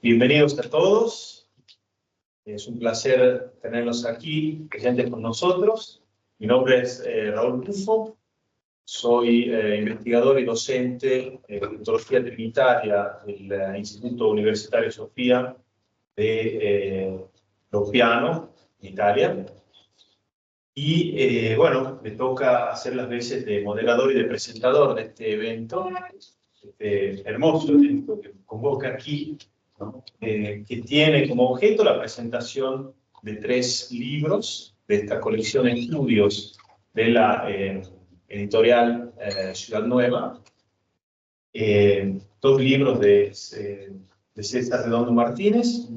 Bienvenidos a todos. Es un placer tenerlos aquí, presentes con nosotros. Mi nombre es Raúl Tufo. Soy investigador y docente de ontología trinitaria del Instituto Universitario Sofía de Loppiano, en Italia. Y bueno, me toca hacer las veces de moderador y de presentador de este evento, este hermoso evento que convoca aquí, ¿no? Que tiene como objeto la presentación de 3 libros de esta colección de estudios de la editorial Ciudad Nueva. 2 libros de César Redondo Martínez,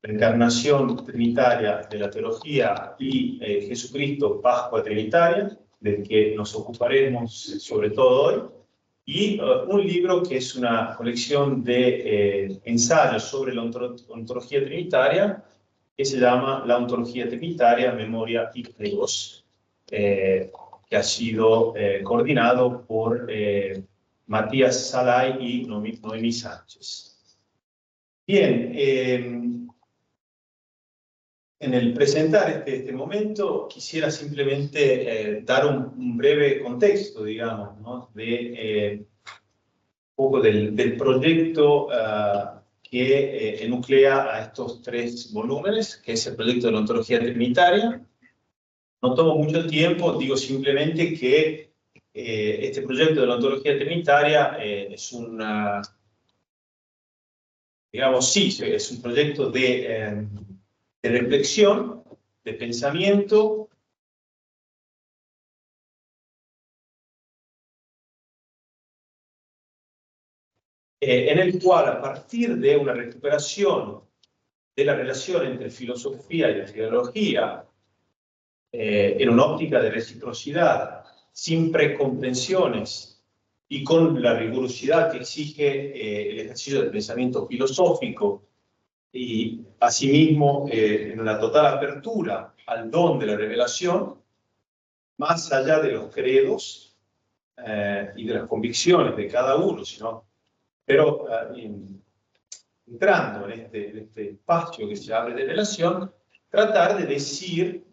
La encarnación trinitaria de la teología y Jesucristo, Pascua Trinitaria, del que nos ocuparemos sobre todo hoy, y un libro que es una colección de ensayos sobre la ontología trinitaria, que se llama La ontología trinitaria, memoria y plegos, que ha sido coordinado por Matías Salay y Noemí Sánchez. Bien, en el presentar este momento quisiera simplemente dar un breve contexto, digamos, ¿no? De un poco del proyecto que enuclea a estos 3 volúmenes, que es el proyecto de la ontología trinitaria. No tomo mucho tiempo, digo simplemente que este proyecto de la ontología trinitaria es una, digamos, sí, es un proyecto de reflexión, de pensamiento, en el cual, a partir de una recuperación de la relación entre filosofía y la teología, en una óptica de reciprocidad, sin precontenciones y con la rigurosidad que exige el ejercicio del pensamiento filosófico, y asimismo en una total apertura al don de la revelación, más allá de los credos y de las convicciones de cada uno, pero entrando en este espacio que se abre de relación, tratar de decir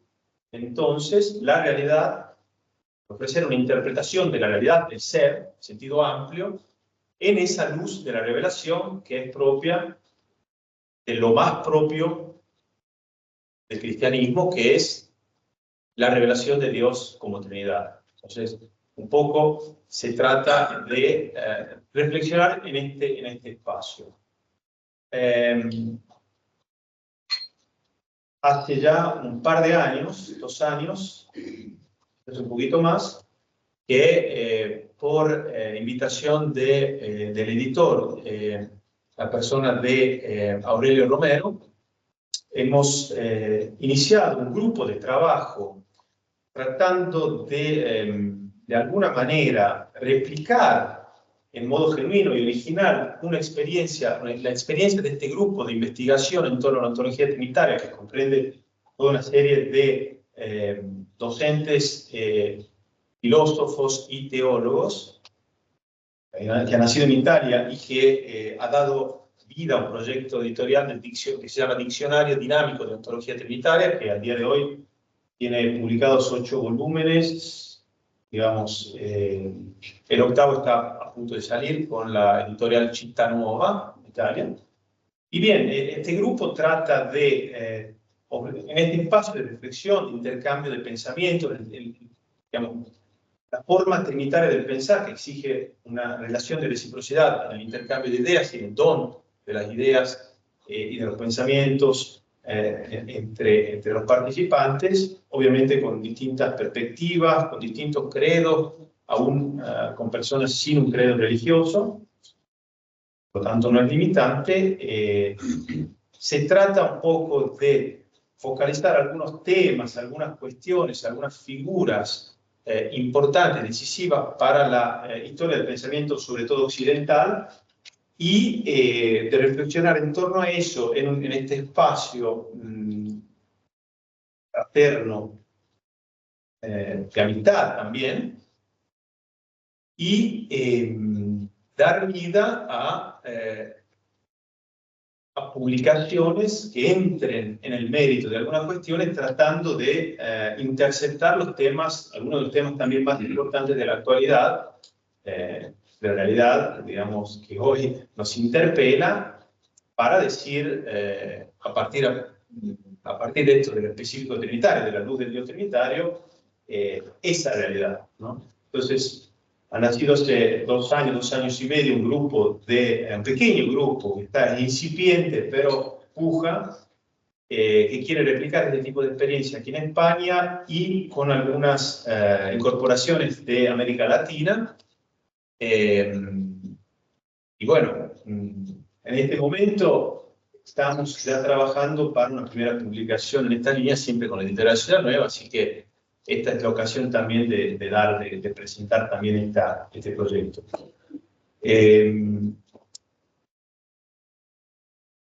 entonces la realidad, ofrecer una interpretación de la realidad del ser, en sentido amplio, en esa luz de la revelación que es propia de lo más propio del cristianismo, que es la revelación de Dios como Trinidad. Entonces, un poco se trata de reflexionar en este espacio. Hace ya un par de años, 2 años, es un poquito más, que por invitación del editor, la persona de Aurelio Romero, hemos iniciado un grupo de trabajo tratando de alguna manera replicar en modo genuino y original la experiencia de este grupo de investigación en torno a la ontología trinitaria, que comprende toda una serie de docentes, filósofos y teólogos que han nacido en Italia y que ha dado vida a un proyecto editorial que se llama Diccionario Dinámico de Ontología Trinitaria, que al día de hoy tiene publicados 8 volúmenes, digamos, el 8º está a punto de salir con la editorial Città Nuova, Italia. Y bien, este grupo trata de, en este espacio de reflexión, de intercambio de pensamiento, digamos, la forma trinitaria del pensar, que exige una relación de reciprocidad en el intercambio de ideas y el don de las ideas y de los pensamientos entre los participantes, obviamente con distintas perspectivas, con distintos credos, aún con personas sin un credo religioso, por lo tanto no es limitante. Se trata un poco de focalizar algunos temas, algunas cuestiones, algunas figuras importantes, decisivas para la historia del pensamiento, sobre todo occidental, y de reflexionar en torno a eso en este espacio fraterno, de amistad también, y dar vida a publicaciones que entren en el mérito de algunas cuestiones, tratando de interceptar los temas, algunos de los temas también más importantes de la actualidad, de la realidad, digamos, que hoy nos interpela, para decir, a partir de esto, del específico trinitario, de la luz del Dios trinitario, esa realidad, ¿no? Entonces, ha nacido hace 2 años y medio, un pequeño grupo que está incipiente, pero puja, que quiere replicar este tipo de experiencia aquí en España y con algunas incorporaciones de América Latina. Y bueno, en este momento estamos ya trabajando para una primera publicación en esta línea, siempre con la literatura nueva, así que esta es la ocasión también de presentar también este proyecto.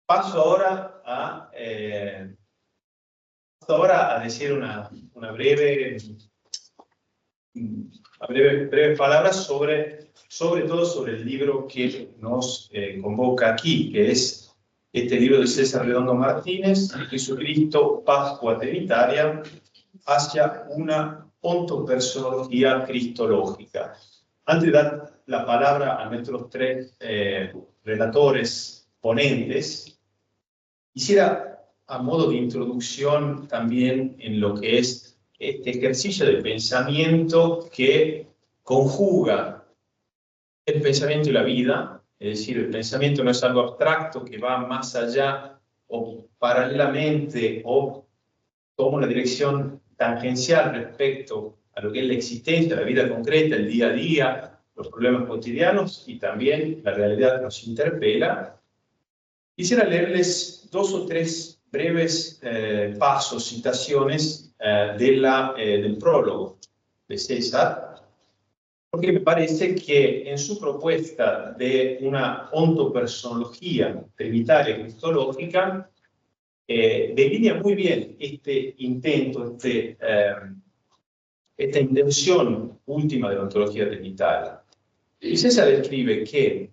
Paso ahora a decir una breve palabra sobre todo sobre el libro que nos convoca aquí, que es este libro de César Redondo Martínez, Jesucristo, Pascua Trinitaria, hacia una ontopersonología cristológica. Antes de dar la palabra a nuestros 3 relatores ponentes, quisiera, a modo de introducción también en lo que es este ejercicio de pensamiento que conjuga el pensamiento y la vida, es decir, el pensamiento no es algo abstracto que va más allá o paralelamente o toma una dirección tangencial respecto a lo que es la existencia, la vida concreta, el día a día, los problemas cotidianos y también la realidad que nos interpela. Quisiera leerles 2 o 3 breves pasos, citaciones del prólogo de César, porque me parece que en su propuesta de una ontopersonología trinitaria cristológica, delinea muy bien este intento, esta intención última de la ontología trinitaria. Y César escribe que,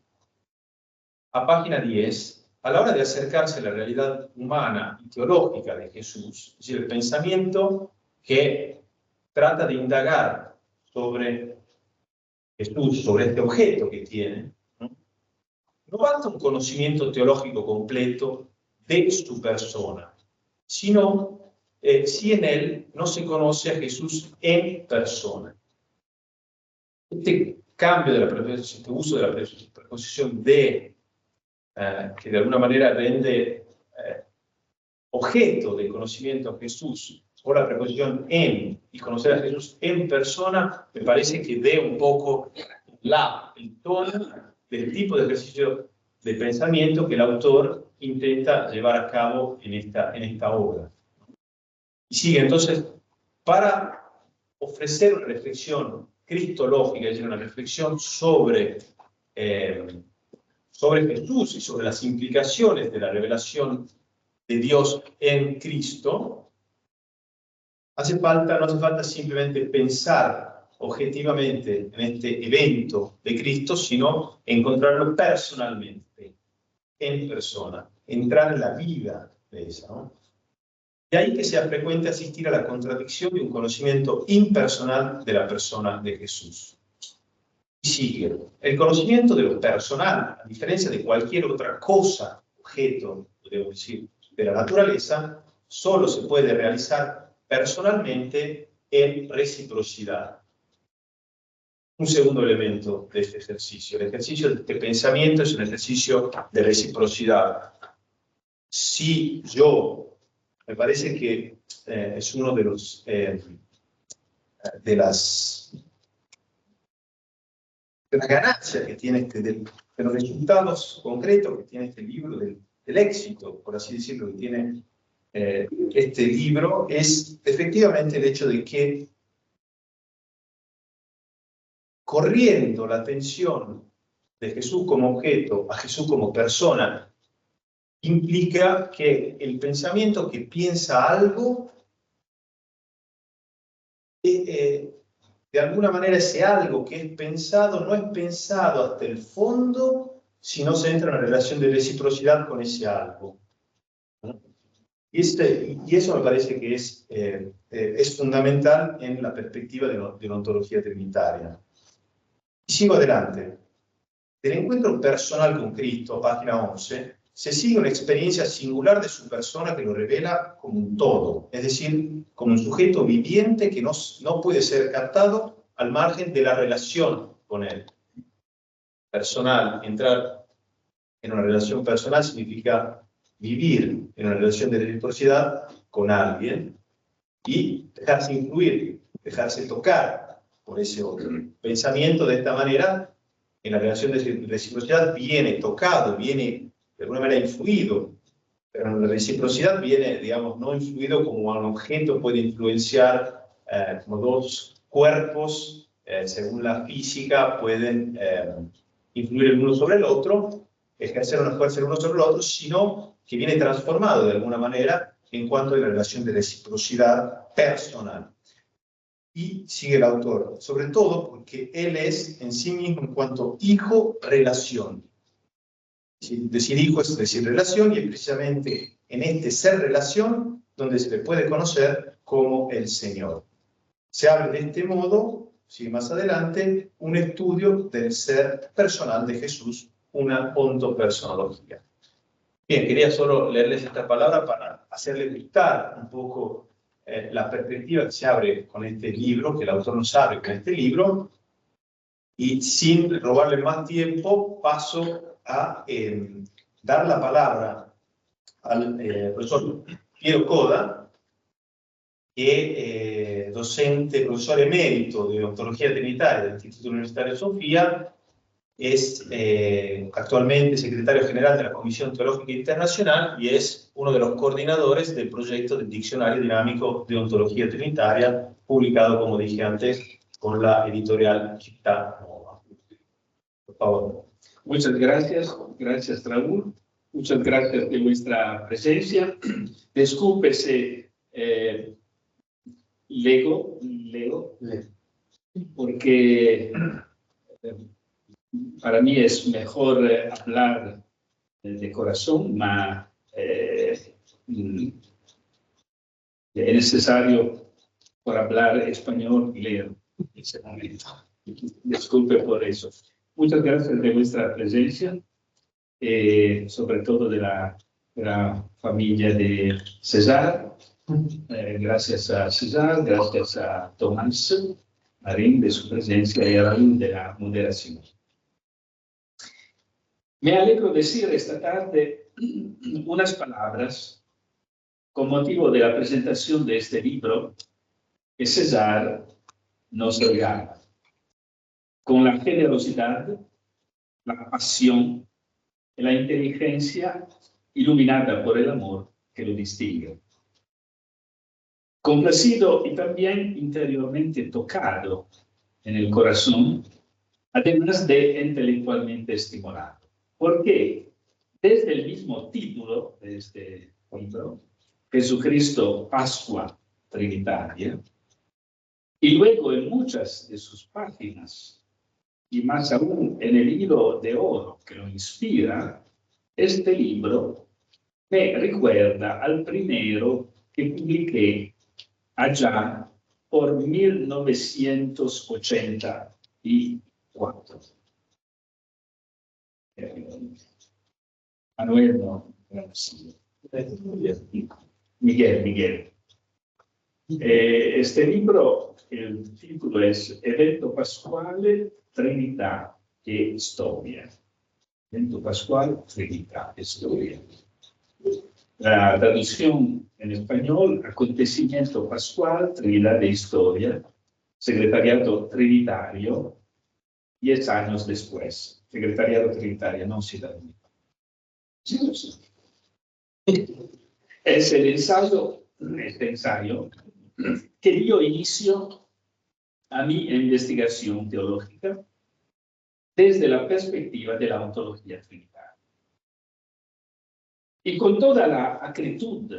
a página 10, a la hora de acercarse a la realidad humana y teológica de Jesús, es decir, el pensamiento que trata de indagar sobre Jesús, sobre este objeto que tiene, no basta un conocimiento teológico completo de su persona, sino si en él no se conoce a Jesús en persona. Este cambio de la preposición, este uso de la preposición de, que de alguna manera rende objeto de conocimiento a Jesús, por la preposición en, y conocer a Jesús en persona, me parece que dé un poco el tono del tipo de ejercicio de pensamiento que el autor intenta llevar a cabo en esta obra. Y sigue, entonces, para ofrecer una reflexión cristológica, es decir, una reflexión sobre Jesús y sobre las implicaciones de la revelación de Dios en Cristo, no hace falta simplemente pensar objetivamente en este evento de Cristo, sino encontrarlo personalmente, en persona, entrar en la vida de esa, ¿no? De ahí que sea frecuente asistir a la contradicción de un conocimiento impersonal de la persona de Jesús. Y sigue, el conocimiento de lo personal, a diferencia de cualquier otra cosa, objeto, debo decir, de la naturaleza, solo se puede realizar personalmente en reciprocidad. Un segundo elemento de este ejercicio. El ejercicio de este pensamiento es un ejercicio de reciprocidad. Si yo, me parece que es uno de los de las ganancias que tiene de los resultados concretos que tiene este libro, del éxito, por así decirlo, que tiene este libro, es efectivamente el hecho de que, corriendo la atención de Jesús como objeto a Jesús como persona, implica que el pensamiento que piensa algo de alguna manera ese algo que es pensado no es pensado hasta el fondo si no se entra en una relación de reciprocidad con ese algo. Y eso me parece que es fundamental en la perspectiva de la ontología trinitaria. Y sigo adelante. Del encuentro personal con Cristo, página 11, se sigue una experiencia singular de su persona que lo revela como un todo, es decir, como un sujeto viviente que no puede ser captado al margen de la relación con él. Personal, entrar en una relación personal significa vivir en una relación de reciprocidad con alguien y dejarse influir, dejarse tocar por ese otro. Pensamiento de esta manera, en la relación de reciprocidad, viene tocado, viene de alguna manera influido, pero en la reciprocidad viene, digamos, no influido como un objeto puede influenciar, como dos cuerpos, según la física, pueden influir el uno sobre el otro, ejercer una fuerza el uno sobre el otro, sino que viene transformado de alguna manera en cuanto a la relación de reciprocidad personal. Y sigue el autor, sobre todo porque él es en sí mismo en cuanto hijo, relación. Decir hijo es decir relación, y es precisamente en este ser relación donde se le puede conocer como el Señor. Se abre de este modo, sigue más adelante, un estudio del ser personal de Jesús, una ontopersonología. Bien, quería solo leerles esta palabra para hacerle gustar un poco la perspectiva que se abre con este libro, que el autor nos abre con este libro, y sin robarle más tiempo paso a dar la palabra al profesor Piero Coda, que es docente, profesor emérito de Ontología Trinitaria del Instituto Universitario de Sofía, es actualmente secretario general de la Comisión Teológica Internacional y es uno de los coordinadores del proyecto del Diccionario Dinámico de Ontología Trinitaria, publicado, como dije antes, con la editorial Città Nuova. Por favor. Muchas gracias Raúl, muchas gracias de vuestra presencia. Discúlpese, leo, porque para mí es mejor hablar de corazón, mas es necesario por hablar español leer en ese momento. Disculpe por eso. Muchas gracias de vuestra presencia, sobre todo de la familia de César. Gracias a César, gracias a Tomás Marín de su presencia y a Raúl de la moderación. Me alegro decir esta tarde unas palabras con motivo de la presentación de este libro que César nos regala, con la generosidad, la pasión y la inteligencia iluminada por el amor que lo distingue. Complacido y también interiormente tocado en el corazón, además de intelectualmente estimulado. Porque desde el mismo título de este libro, Jesucristo, Pascua Trinitaria, y luego en muchas de sus páginas, y más aún en el hilo de oro que lo inspira, este libro me recuerda al primero que publiqué allá por 1984. Manuel no, Miguel. Este libro, el título es Evento Pasquale, Trinità e Storia. Evento Pasquale, Trinità e Storia. La traducción en español, Acontecimiento Pascual, Trinidad e Historia, Secretariado Trinitario, 10 años después. Secretariado Trinitario, no ciudad. Es el ensayo, este ensayo, que dio inicio a mi investigación teológica desde la perspectiva de la ontología trinitaria. Y con toda la acritud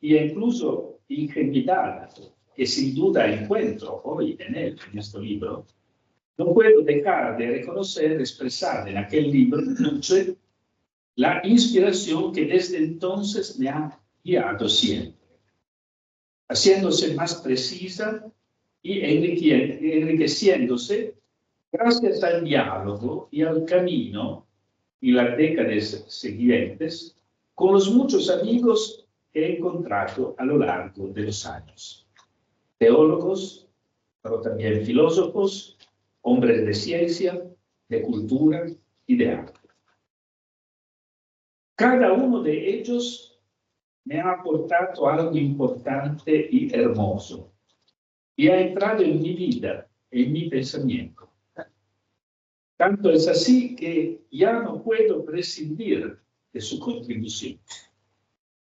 e incluso ingenuidad que sin duda encuentro hoy en él, en este libro, no puedo dejar de reconocer expresada en aquel libro Noche la inspiración que desde entonces me ha guiado siempre, haciéndose más precisa y enriqueciéndose gracias al diálogo y al camino y las décadas siguientes con los muchos amigos que he encontrado a lo largo de los años. Teólogos, pero también filósofos, hombres de ciencia, de cultura y de arte. Cada uno de ellos me ha aportado algo importante y hermoso y ha entrado en mi vida, en mi pensamiento. Tanto es así que ya no puedo prescindir de su contribución.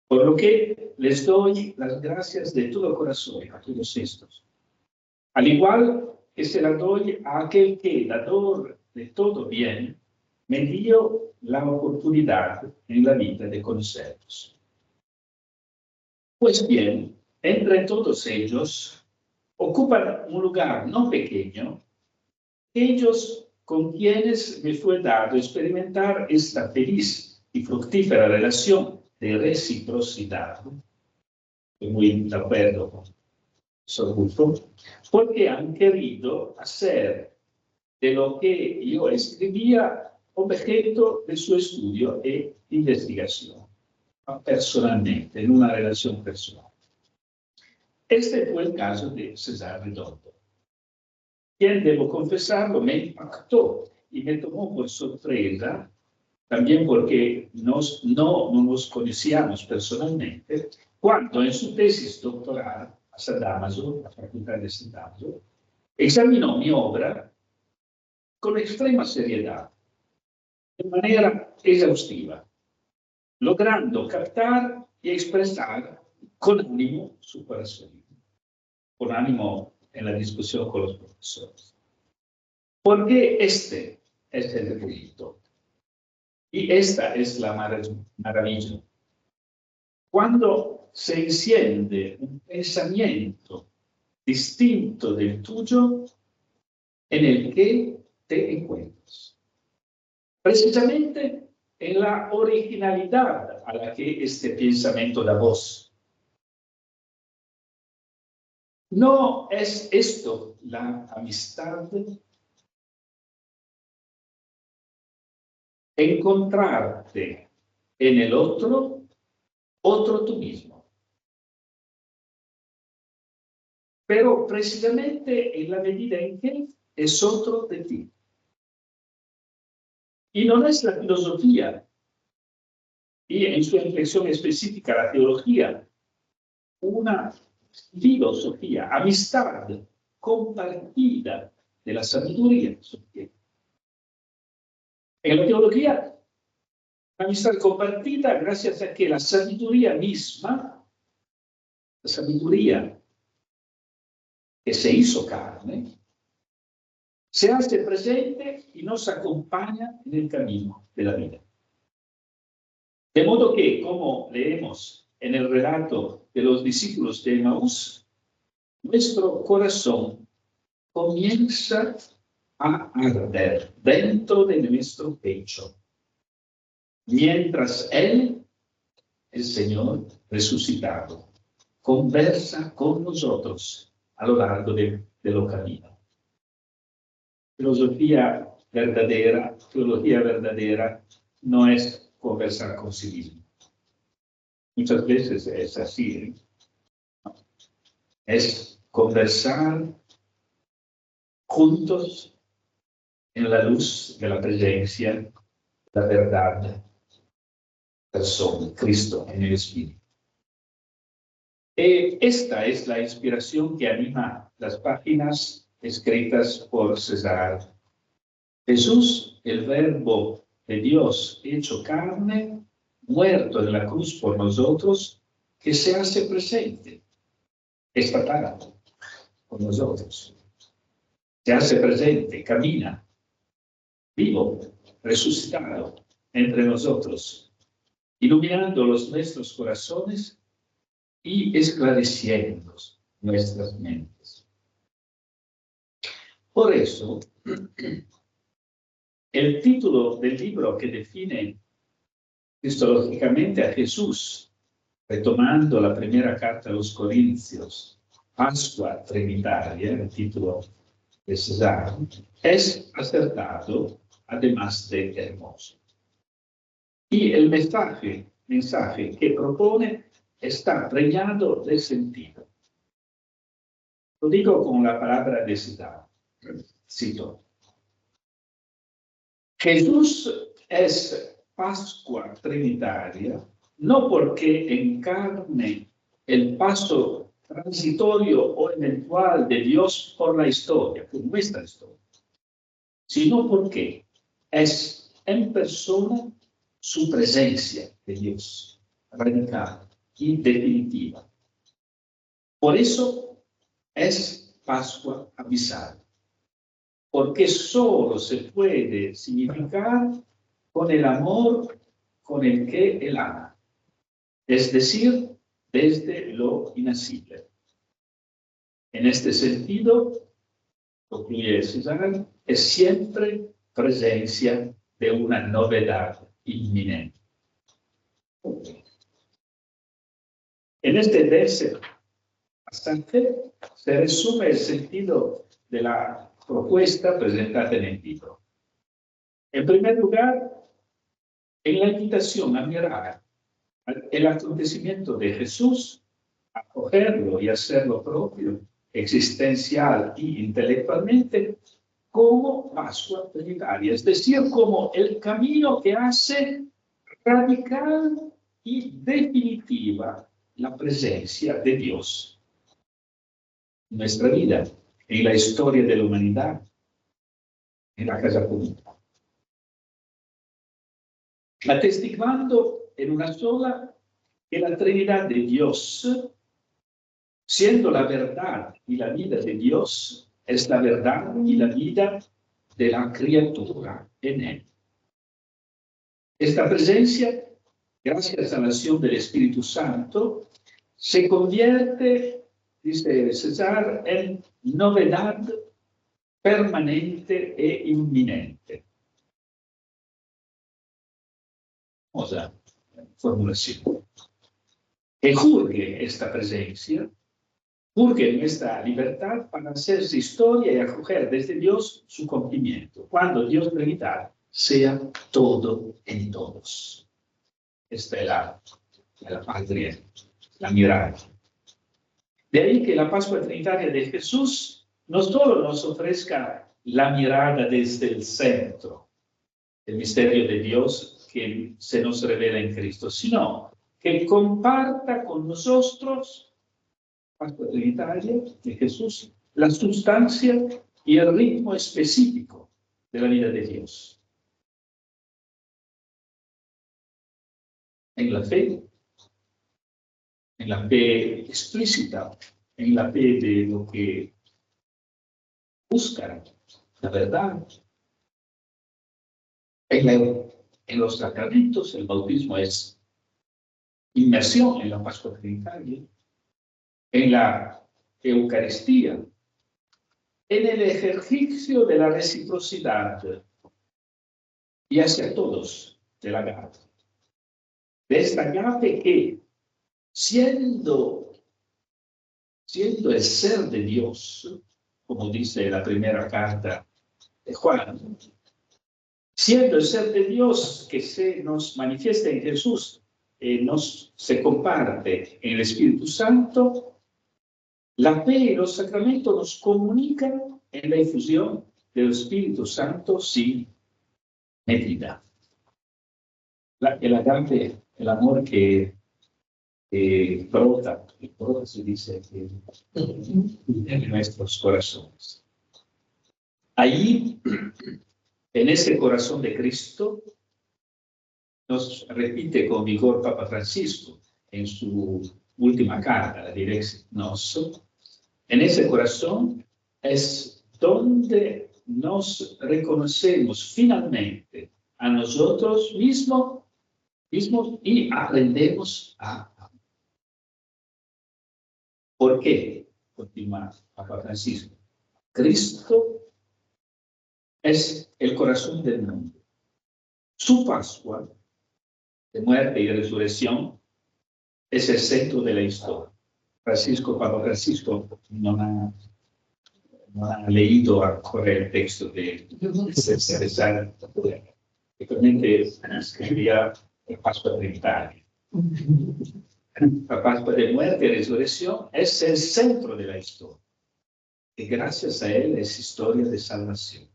Por lo que les doy las gracias de todo corazón a todos estos. Al igual que se la doy a aquel que, dador de todo bien, me dio la oportunidad en la vida de conocerlos. Pues bien, entre todos ellos ocupan un lugar no pequeño, ellos con quienes me fue dado experimentar esta feliz y fructífera relación de reciprocidad. Estoy muy de acuerdo con Sorgulfo, porque han querido hacer de lo que yo escribía objeto de su estudio e investigación, personalmente, en una relación personal. Este fue el caso de César Redondo, quien, debo confesarlo, me impactó y me tomó por sorpresa, también porque no nos conocíamos personalmente, cuando en su tesis doctoral a San Damaso, la Facultad de San Damaso, examinó mi obra con extrema seriedad, de manera exhaustiva, logrando captar y expresar con ánimo su corazón, con ánimo en la discusión con los profesores. Porque este es el delito. Y esta es la maravilla. Cuando se enciende un pensamiento distinto del tuyo, en el que te encuentras. Precisamente en la originalidad a la que este pensamiento da voz. ¿No es esto la amistad? Encontrarte en el otro tú mismo. Pero precisamente en la medida en que es otro de ti. Y no es la filosofía, y en su inflexión específica la teología, una filosofía, amistad compartida de la sabiduría. En la teología, amistad compartida gracias a que la sabiduría misma, la sabiduría que se hizo carne, se hace presente y nos acompaña en el camino de la vida. De modo que, como leemos en el relato de los discípulos de Emaús, nuestro corazón comienza a arder dentro de nuestro pecho, mientras Él, el Señor resucitado, conversa con nosotros a lo largo de los caminos. Teología verdadera no es conversar con sí mismo. Muchas veces es así, ¿eh? Es conversar juntos en la luz de la presencia, la verdad, persona, Cristo en el Espíritu. Esta es la inspiración que anima las páginas escritas por César. Jesús, el Verbo de Dios hecho carne, muerto en la cruz por nosotros, que se hace presente esta tarde con nosotros. Se hace presente, camina, vivo, resucitado entre nosotros, iluminando nuestros corazones y esclareciéndonos nuestras mentes. Por eso, el título del libro que define cristológicamente a Jesús, retomando la primera carta a los Corintios, Pascua Trinitaria, el título de César, es acertado, además de hermoso. Y el mensaje que propone está preñado de sentido. Lo digo con la palabra de César. Cito. Jesús es Pascua Trinitaria, no porque encarne el paso transitorio o eventual de Dios por la historia, por nuestra historia, sino porque es en persona su presencia de Dios, radical y definitiva. Por eso es Pascua abisal, porque solo se puede significar con el amor con el que él ama, es decir, desde lo inacible. En este sentido, concluye César, es siempre presencia de una novedad inminente. En este tercer pasaje se resume el sentido de la propuesta presentada en el libro. En primer lugar, en la invitación a mirar el acontecimiento de Jesús, acogerlo y hacerlo propio, existencial y intelectualmente, como Pascua Trinitaria, es decir, como el camino que hace radical y definitiva la presencia de Dios en nuestra vida, en la historia de la humanidad, en la casa común. Atestiguando en una sola que la Trinidad de Dios, siendo la verdad y la vida de Dios, es la verdad y la vida de la criatura en él. Esta presencia, gracias a la acción del Espíritu Santo, se convierte, dice César, en novedad permanente e inminente. Hermosa formulación. Que juzgue esta presencia, juzgue nuestra libertad para hacerse historia y acoger desde Dios su cumplimiento, cuando Dios Trinidad sea todo en todos. Esta es la patria, la mirada. De ahí que la Pascua Trinitaria de Jesús no solo nos ofrezca la mirada desde el centro, el misterio de Dios que se nos revela en Cristo, sino que comparta con nosotros, Pascua Trinitaria de Jesús, la sustancia y el ritmo específico de la vida de Dios. En la fe explícita, en la fe de lo que buscan, la verdad. En los sacramentos, el bautismo es inmersión en la Pascua Trinitaria, en la Eucaristía, en el ejercicio de la reciprocidad y hacia todos del agape. De esta agape que, siendo el ser de Dios, como dice la primera carta de Juan, siendo el ser de Dios que se nos manifiesta en Jesús, se comparte en el Espíritu Santo, la fe y los sacramentos nos comunican en la infusión del Espíritu Santo sin medida. El agape, el amor que brota, se dice, en nuestros corazones. Allí, en ese corazón de Cristo, nos repite con vigor Papa Francisco en su última carta, la Direx Nos, en ese corazón es donde nos reconocemos finalmente a nosotros mismos y aprendemos a amar. ¿Por qué? continúa Papa Francisco, Cristo es el corazón del mundo. Su Pascua de muerte y resurrección es el centro de la historia. Papa Francisco no ha leído ancora el texto de César, realmente escribía la Pascua Trinitaria. La Pascua de muerte y resurrección es el centro de la historia. Y gracias a él es historia de salvación.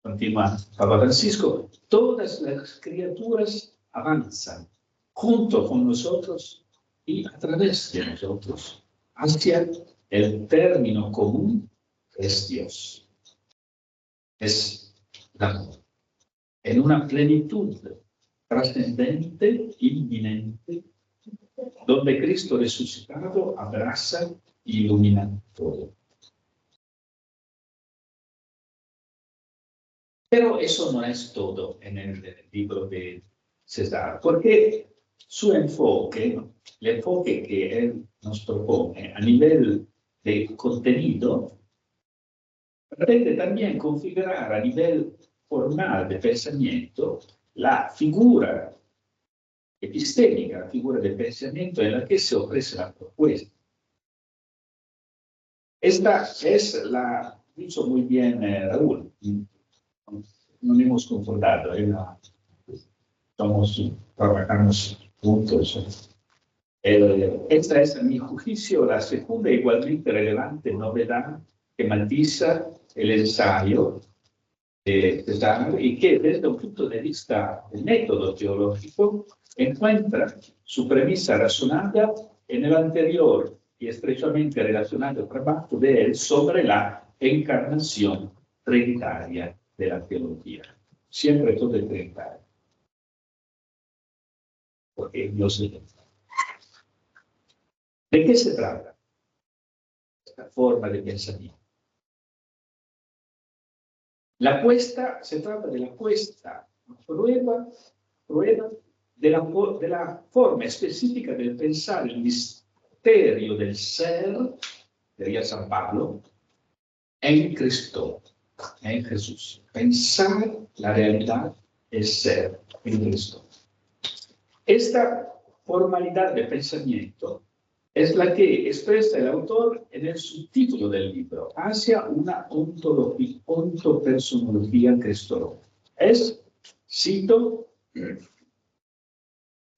Continúa Papa Francisco, todas las criaturas avanzan junto con nosotros y a través de nosotros hacia el término común que es Dios. Es el amor. En una plenitud trascendente, inminente, donde Cristo resucitado abraza y ilumina todo. Pero eso no es todo en el libro de César, porque su enfoque, el enfoque que él nos propone a nivel de contenido, pretende también configurar a nivel formal de pensamiento la figura epistémica, la figura de pensamiento en la que se ofrece la propuesta. Esta es la, dicho muy bien Raúl, no hemos concordado, trabajamos juntos. Esta es, a mi juicio, la segunda igualmente relevante novedad que matiza el ensayo de César y que, desde un punto de vista del método teológico, encuentra su premisa razonada en el anterior y estrechamente relacionado trabajo de él sobre la encarnación trinitaria de la teología. Siempre todo es trinitario. Porque Dios es. ¿De qué se trata esta forma de pensamiento? Se trata de la puesta a prueba de la forma específica del pensar el misterio del ser, diría San Pablo, en Cristo, en Jesús. Pensar la realidad es ser en Cristo. Esta formalidad de pensamiento es la que expresa el autor en el subtítulo del libro, hacia una ontopersonología cristológica. Cito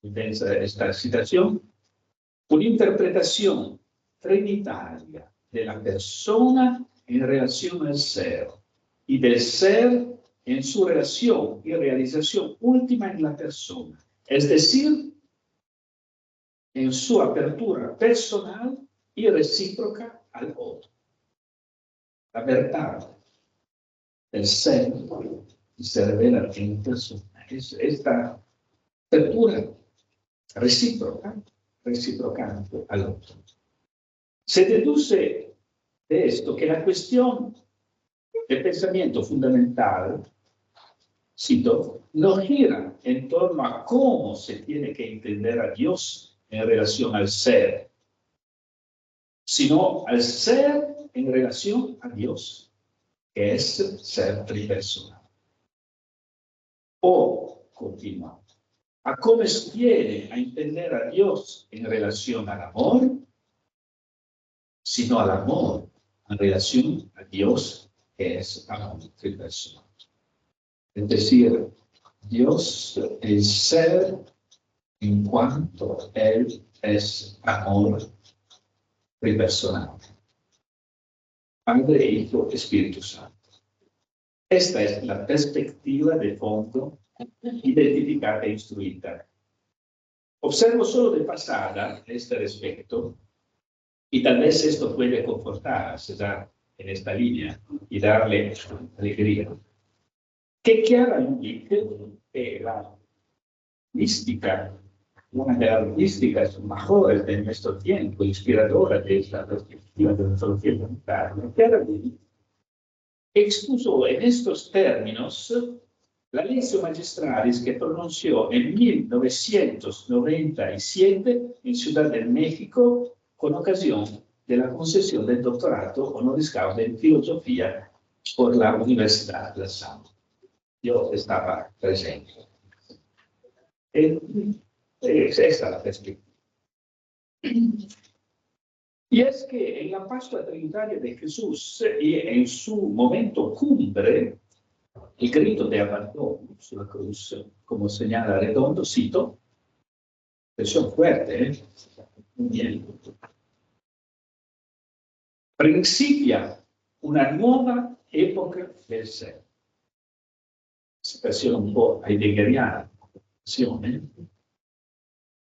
esta citación, una interpretación trinitaria de la persona en relación al ser y del ser en su relación y realización última en la persona, es decir, en su apertura personal y recíproca al otro. La verdad del ser se revela en persona. Es esta apertura reciprocante al otro. Se deduce de esto que la cuestión del pensamiento fundamental, cito, no gira en torno a cómo se tiene que entender a Dios en relación al ser, sino al ser en relación a Dios, que es ser tripersonal. O, continúa, a cómo se viene a entender a Dios en relación al amor, sino al amor en relación a Dios, que es amor tripersonal. Es decir, Dios es ser en cuanto Él es amor tripersonal. Padre, Hijo, Espíritu Santo. Esta es la perspectiva de fondo identificada e instruida. Observo solo de pasada a este respecto, y tal vez esto puede confortar a César en esta línea y darle alegría. Que Chiara Lubick, la mística, una de las místicas mejores de nuestro tiempo, inspiradora de esta perspectiva de la teología trinitaria, Chiara Lubick expuso en estos términos la lección magistralis que pronunció en 1997 en Ciudad de México con ocasión de la concesión del doctorato honoris causa en filosofía por la Universidad de San. Yo estaba presente. Esa es la perspectiva. Y es que en la Pascua Trinitaria de Jesús y en su momento cumbre, el grito de abandono sulla cruz, como señala Redondo, cito, versión fuerte, bien. Principia una nuova epoca del ser. Espressione un po' heideggeriana,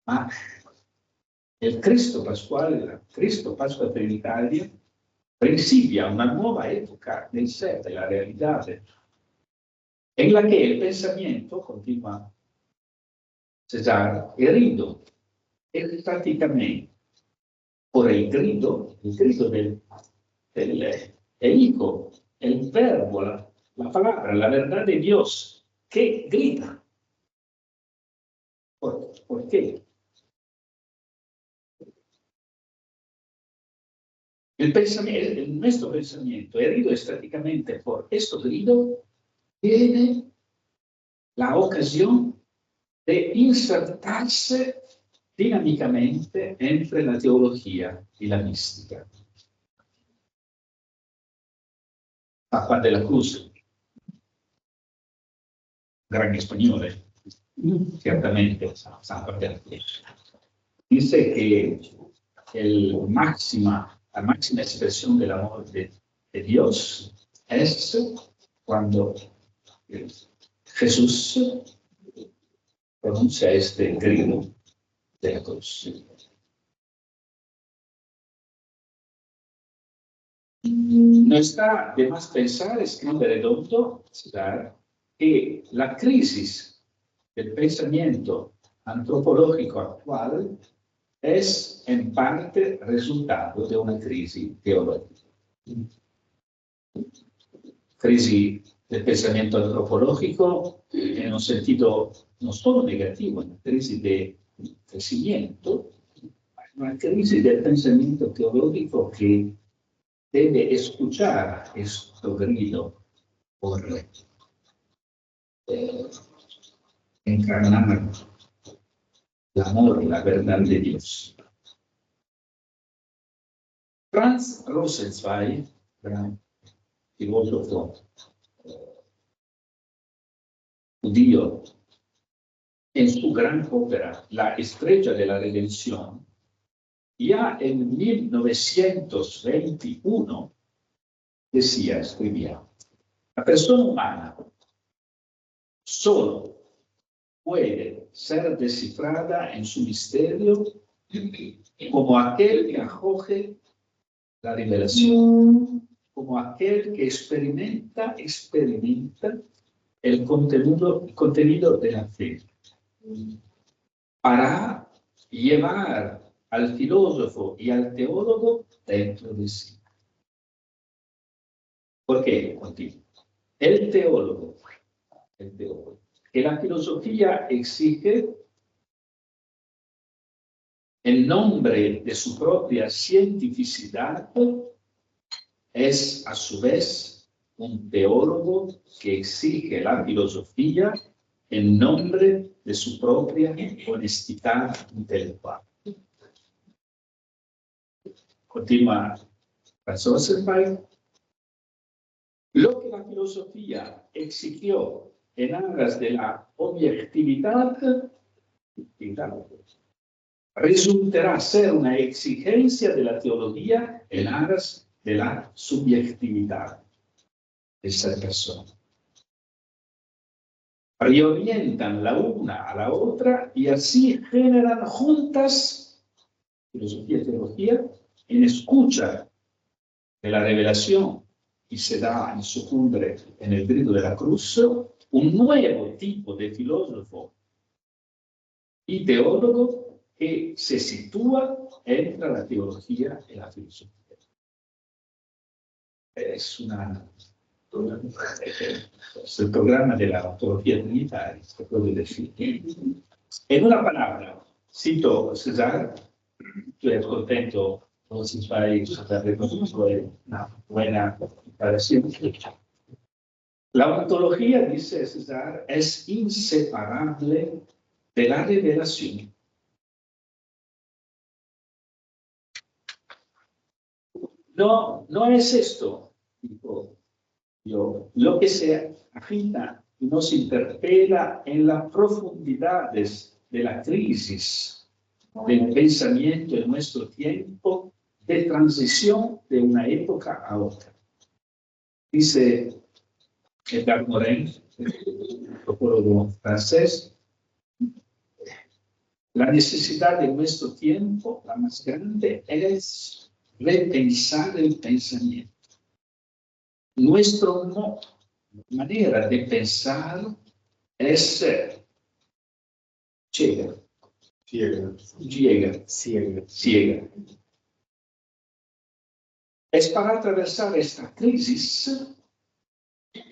ma il Cristo pasquale, la Cristo Pasqua Trinitaria, principia una nuova epoca del ser, de la realidad, en la que el pensamiento, continua César, herido estáticamente por el grito del hijo, el verbo, la palabra, la verdad de Dios, que grita. ¿Por qué? Nuestro pensamiento, herido estáticamente por estos gritos, tiene la ocasión de insertarse dinámicamente entre la teología y la mística. A Juan de la Cruz, gran español, ciertamente, dice que la máxima expresión del amor de Dios es cuando Jesús pronuncia este grito de la cruz. No está de más pensar, escribe Redondo, que la crisis del pensamiento antropológico actual es en parte resultado de una crisis teológica. Crisis del pensamiento antropológico en un sentido no solo negativo, una crisis de crecimiento, una crisis del pensamiento teológico que debe escuchar este grito por encarnar el amor y la verdad de Dios. Franz Rosenzweig, gran filósofo judío, en su gran ópera La estrella de la redención, ya en 1921 escribía, la persona humana solo puede ser descifrada en su misterio como aquel que acoge la revelación, como aquel que experimenta el contenido de la fe, para llevar al filósofo y al teólogo dentro de sí. ¿Por qué? Continúo. El teólogo, que la filosofía exige en nombre de su propia cientificidad, es a su vez un teólogo que exige la filosofía en nombre de su propia honestidad intelectual. Continúa Rosenzweig. Lo que la filosofía exigió en aras de la objetividad resultará ser una exigencia de la teología en aras de la subjetividad de esa persona. Reorientan la una a la otra y así generan juntas, filosofía y teología, en escucha de la revelación y se da en su cumbre en el grito de la cruz, un nuevo tipo de filósofo y teólogo que se sitúa entre la teología y la filosofía. Es el programa de la teología trinitaria, se puede decir. En una palabra, cito César, estoy contento Entonces va a reconstruir una buena comparación. La ontología, dice César, es inseparable de la revelación. No, no es esto, digo yo, lo que se agita y nos interpela en las profundidades de la crisis del pensamiento en nuestro tiempo de transición de una época a otra. Dice Edgar Morin, antropólogo francés, la necesidad de nuestro tiempo, la más grande, es repensar el pensamiento. Nuestra manera de pensar es ciega. Es para atravesar esta crisis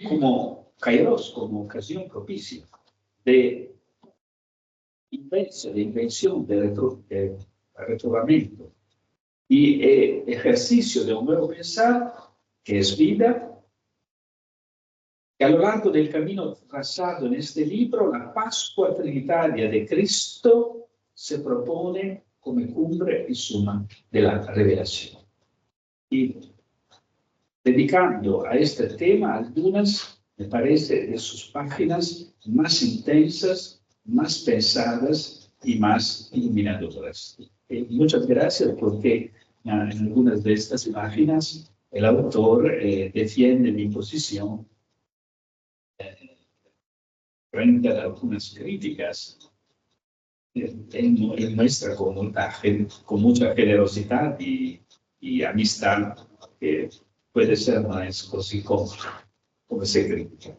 como kairos, como ocasión propicia de invención, de retrobamiento y ejercicio de un nuevo pensar que es vida. Y a lo largo del camino trazado en este libro, la Pascua Trinitaria de Cristo se propone como cumbre y suma de la revelación. Y dedicando a este tema algunas, me parece, de sus páginas más intensas, más pensadas y más iluminadoras. Muchas gracias porque en algunas de estas páginas el autor defiende mi posición frente a algunas críticas en nuestra comunidad con mucha generosidad y amistad que puede ser no es así como se critica.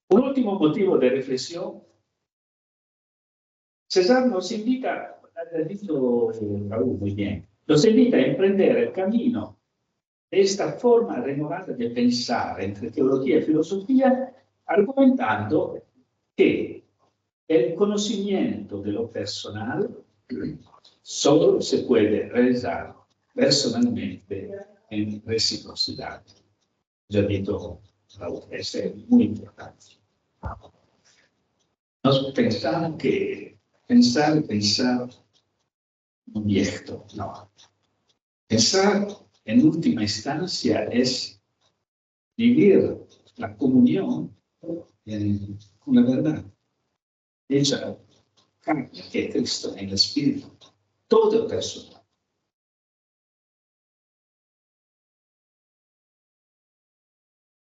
Un último motivo de reflexión. César nos invita, ha dicho Raúl muy bien, nos invita a emprender el camino de esta forma renovada de pensar entre teología y filosofía, argumentando que el conocimiento de lo personal solo se puede realizar personalmente en reciprocidad. Ya he dicho, Raúl, eso es muy importante. Nos pensamos que pensar un viejo, no. Pensar en última instancia es vivir la comunión con la verdad. Hecha carne, que es Cristo en el Espíritu, todo personal.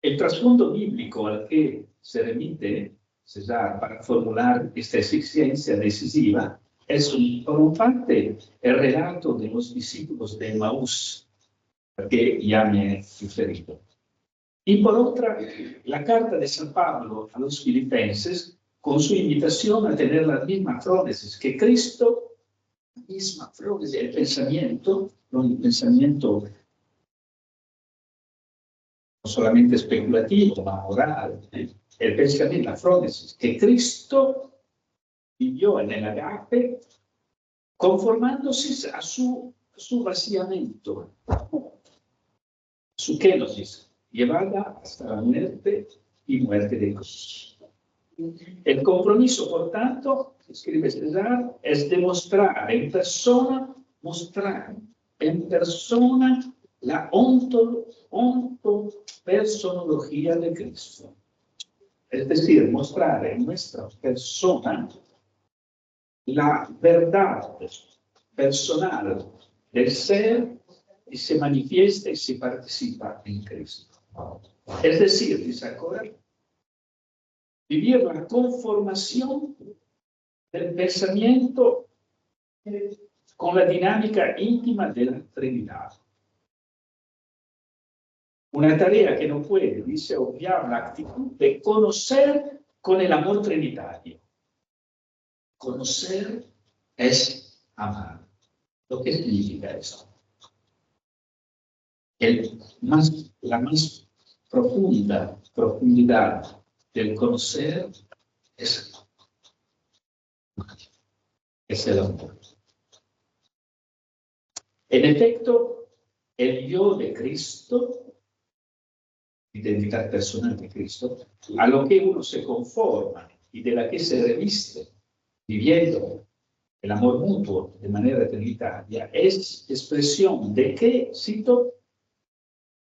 El trasfondo bíblico al que se remite César para formular esta exigencia decisiva es, por una parte, el relato de los discípulos de Emaús, que ya me he referido. Y por otra, la carta de San Pablo a los filipenses, con su invitación a tener las mismas prótesis que Cristo, la misma prótesis, el pensamiento, no el pensamiento no solamente especulativo, ma moral, el pensamiento, la prótesis que Cristo vivió en el agape, conformándose a su vaciamiento, su kenosis, llevada hasta la muerte y muerte de cruz. El compromiso, por tanto, escribe César, es demostrar en persona, la ontopersonología de Cristo. Es decir, mostrar en nuestra persona la verdad personal del ser y se manifiesta y se participa en Cristo. Es decir, dice ahora, vivir la conformación del pensamiento con la dinámica íntima de la Trinidad. Una tarea que no puede, dice, obviar la actitud de conocer con el amor trinitario. Conocer es amar. ¿Lo que significa eso? La más profundidad del conocer es el amor. En efecto, el yo de Cristo, identidad personal de Cristo, a lo que uno se conforma y de la que se reviste, viviendo el amor mutuo de manera trinitaria, es expresión de que, cito,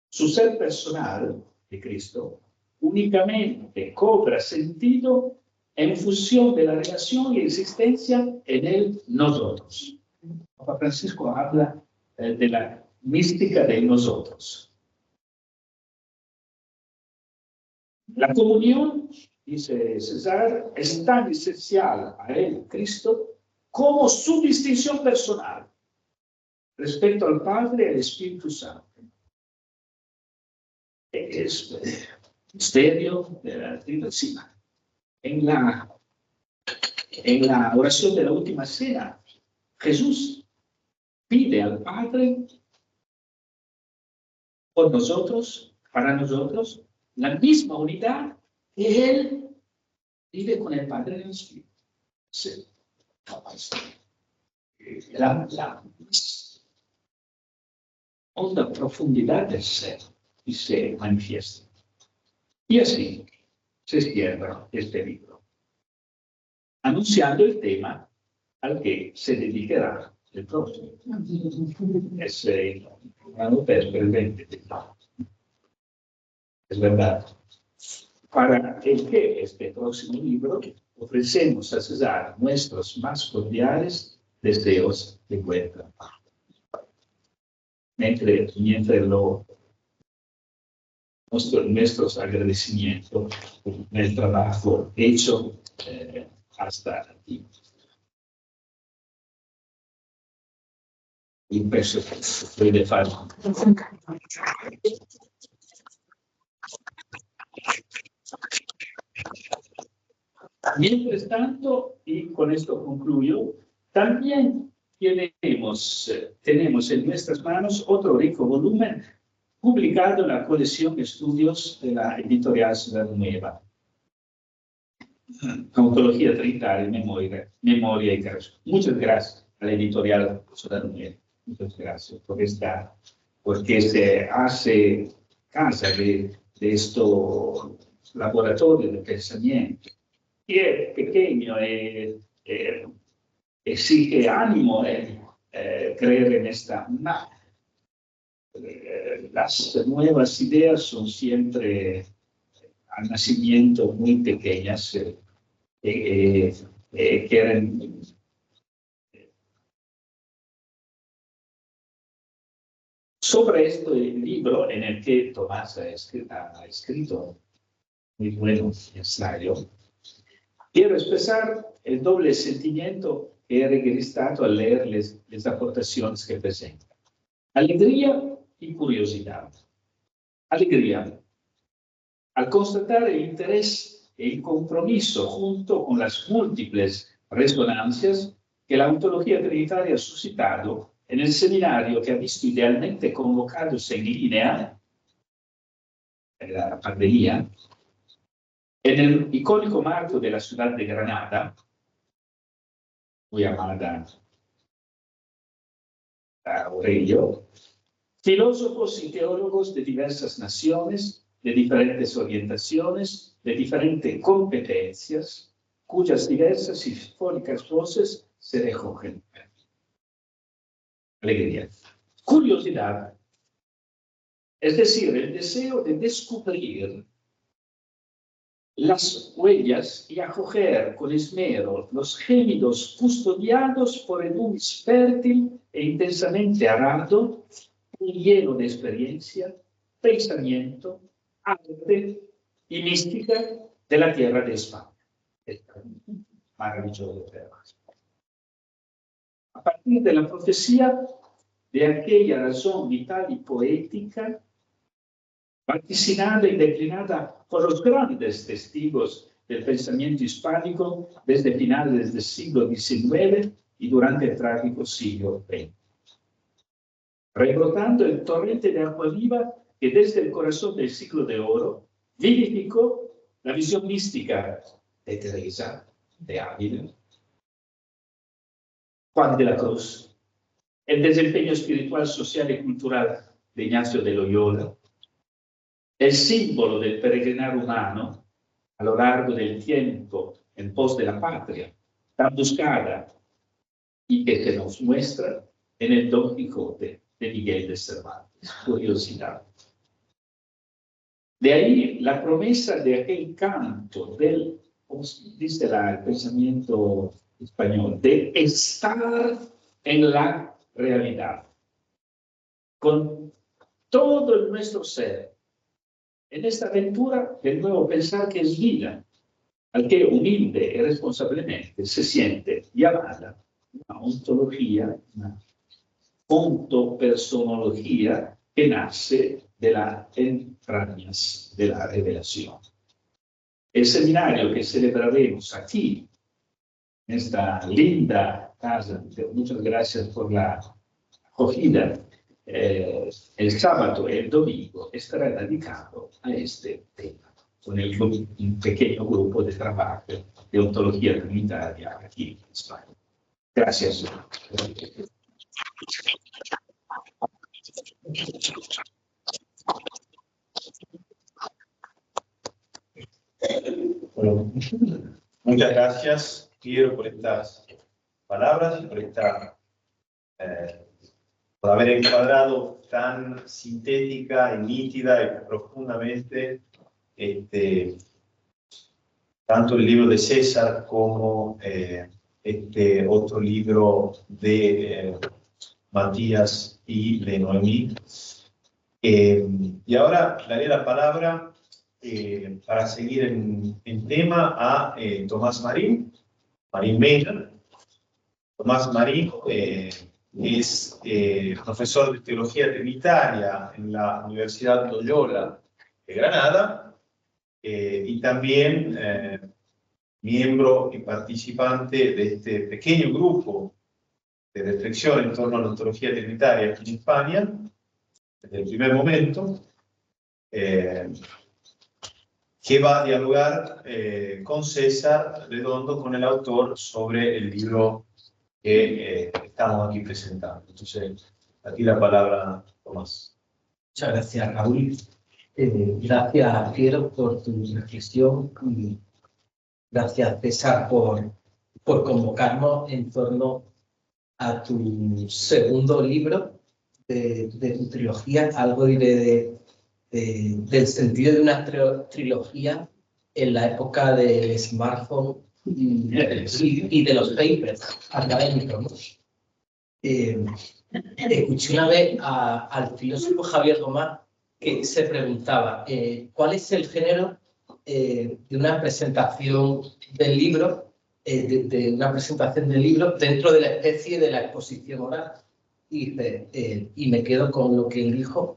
su ser personal de Cristo únicamente cobra sentido en función de la relación y existencia en él nosotros. Papa Francisco habla de la mística de nosotros. La comunión, dice César, es tan esencial a él, Cristo, como su distinción personal respecto al Padre y al Espíritu Santo. Es misterio de la Trinidad. En la oración de la última cena, Jesús pide al Padre por nosotros, para nosotros, la misma unidad que Él vive con el Padre en el Espíritu. Sí. La honda profundidad del ser y se manifiesta. Y así se cierra este libro, anunciando el tema al que se dedicará el próximo. Es el 20. Es verdad. Para el que este próximo libro ofrecemos a César nuestros más cordiales deseos de buen trabajo. Mientras nuestros agradecimientos por el trabajo hecho hasta aquí. Il penso che deve fare. Mientras tanto, y con esto concluyo, también tenemos en nuestras manos otro rico volumen publicado en la colección de estudios de la editorial Ciudad Nueva. Ontología Trinitaria, Memoria y Carácter. Muchas gracias a la editorial Ciudad Nueva. Muchas gracias porque se hace casa de estos laboratorios de pensamiento. Y es pequeño, exige ánimo creer en esta. Las nuevas ideas son siempre al nacimiento muy pequeñas, quieren sobre esto el libro en el que Tomás ha escrito muy buen ensayo. Quiero expresar el doble sentimiento que he registrado al leer las aportaciones que presenta. Alegría y curiosidad. Alegría. Al constatar el interés y el compromiso junto con las múltiples resonancias que la ontología trinitaria ha suscitado en el seminario que ha visto idealmente convocados en línea, en la pandemia, en el icónico marco de la ciudad de Granada, muy amada a Aurelio, filósofos y teólogos de diversas naciones, de diferentes orientaciones, de diferentes competencias, cuyas diversas y fónicas voces se recogen. Alegría. Curiosidad, es decir, el deseo de descubrir las huellas y acoger con esmero los gemidos custodiados por el humus fértil e intensamente arado, lleno de experiencia, pensamiento, arte y mística de la tierra de España. Maravilloso tema. A partir de la profecía de aquella razón vital y poética, vaticinada y declinada por los grandes testigos del pensamiento hispánico desde finales del siglo XIX y durante el trágico siglo XX. Rebrotando el torrente de agua viva que desde el corazón del siglo de oro vivificó la visión mística de Teresa de Ávila, Juan de la Cruz, el desempeño espiritual, social y cultural de Ignacio de Loyola, el símbolo del peregrinar humano a lo largo del tiempo en pos de la patria, tan buscada y que se nos muestra en el Don Quijote de Miguel de Cervantes. Curiosidad. De ahí la promesa de aquel canto del, dice el pensamiento español, de estar en la realidad, con todo nuestro ser. En esta aventura, de nuevo pensar que es vida, al que humilde y responsablemente se siente llamada una ontología, una ontopersonología que nace de las entrañas de la revelación. El seminario que celebraremos aquí, en esta linda casa, muchas gracias por la acogida, el sábado y el domingo estará dedicado a este tema, con un pequeño grupo de trabajo de ontología trinitaria aquí en España. Gracias. Bueno, muchas gracias, Piero, por estas palabras y por haber encuadrado tan sintética y nítida y profundamente tanto el libro de César como este otro libro de Matías y de Noemí. Y ahora daré la palabra para seguir en tema a Tomás Marín Mena. Tomás Marín es profesor de Teología Trinitaria en la Universidad Loyola de Granada y también miembro y participante de este pequeño grupo de reflexión en torno a la ontología trinitaria aquí en España, desde el primer momento, que va a dialogar con César Redondo, con el autor, sobre el libro que estamos aquí presentando. Entonces, aquí la palabra, Tomás. Muchas gracias, Raúl. Gracias, Piero, por tu reflexión. Y gracias, César, por convocarnos en torno a tu segundo libro de tu trilogía. Algo diré del sentido de una trilogía en la época del smartphone y de los papers académicos, ¿no? Escuché una vez al filósofo Javier Gomá que se preguntaba ¿cuál es el género de una presentación del libro, de una presentación del libro dentro de la especie de la exposición oral? Y me quedo con lo que él dijo.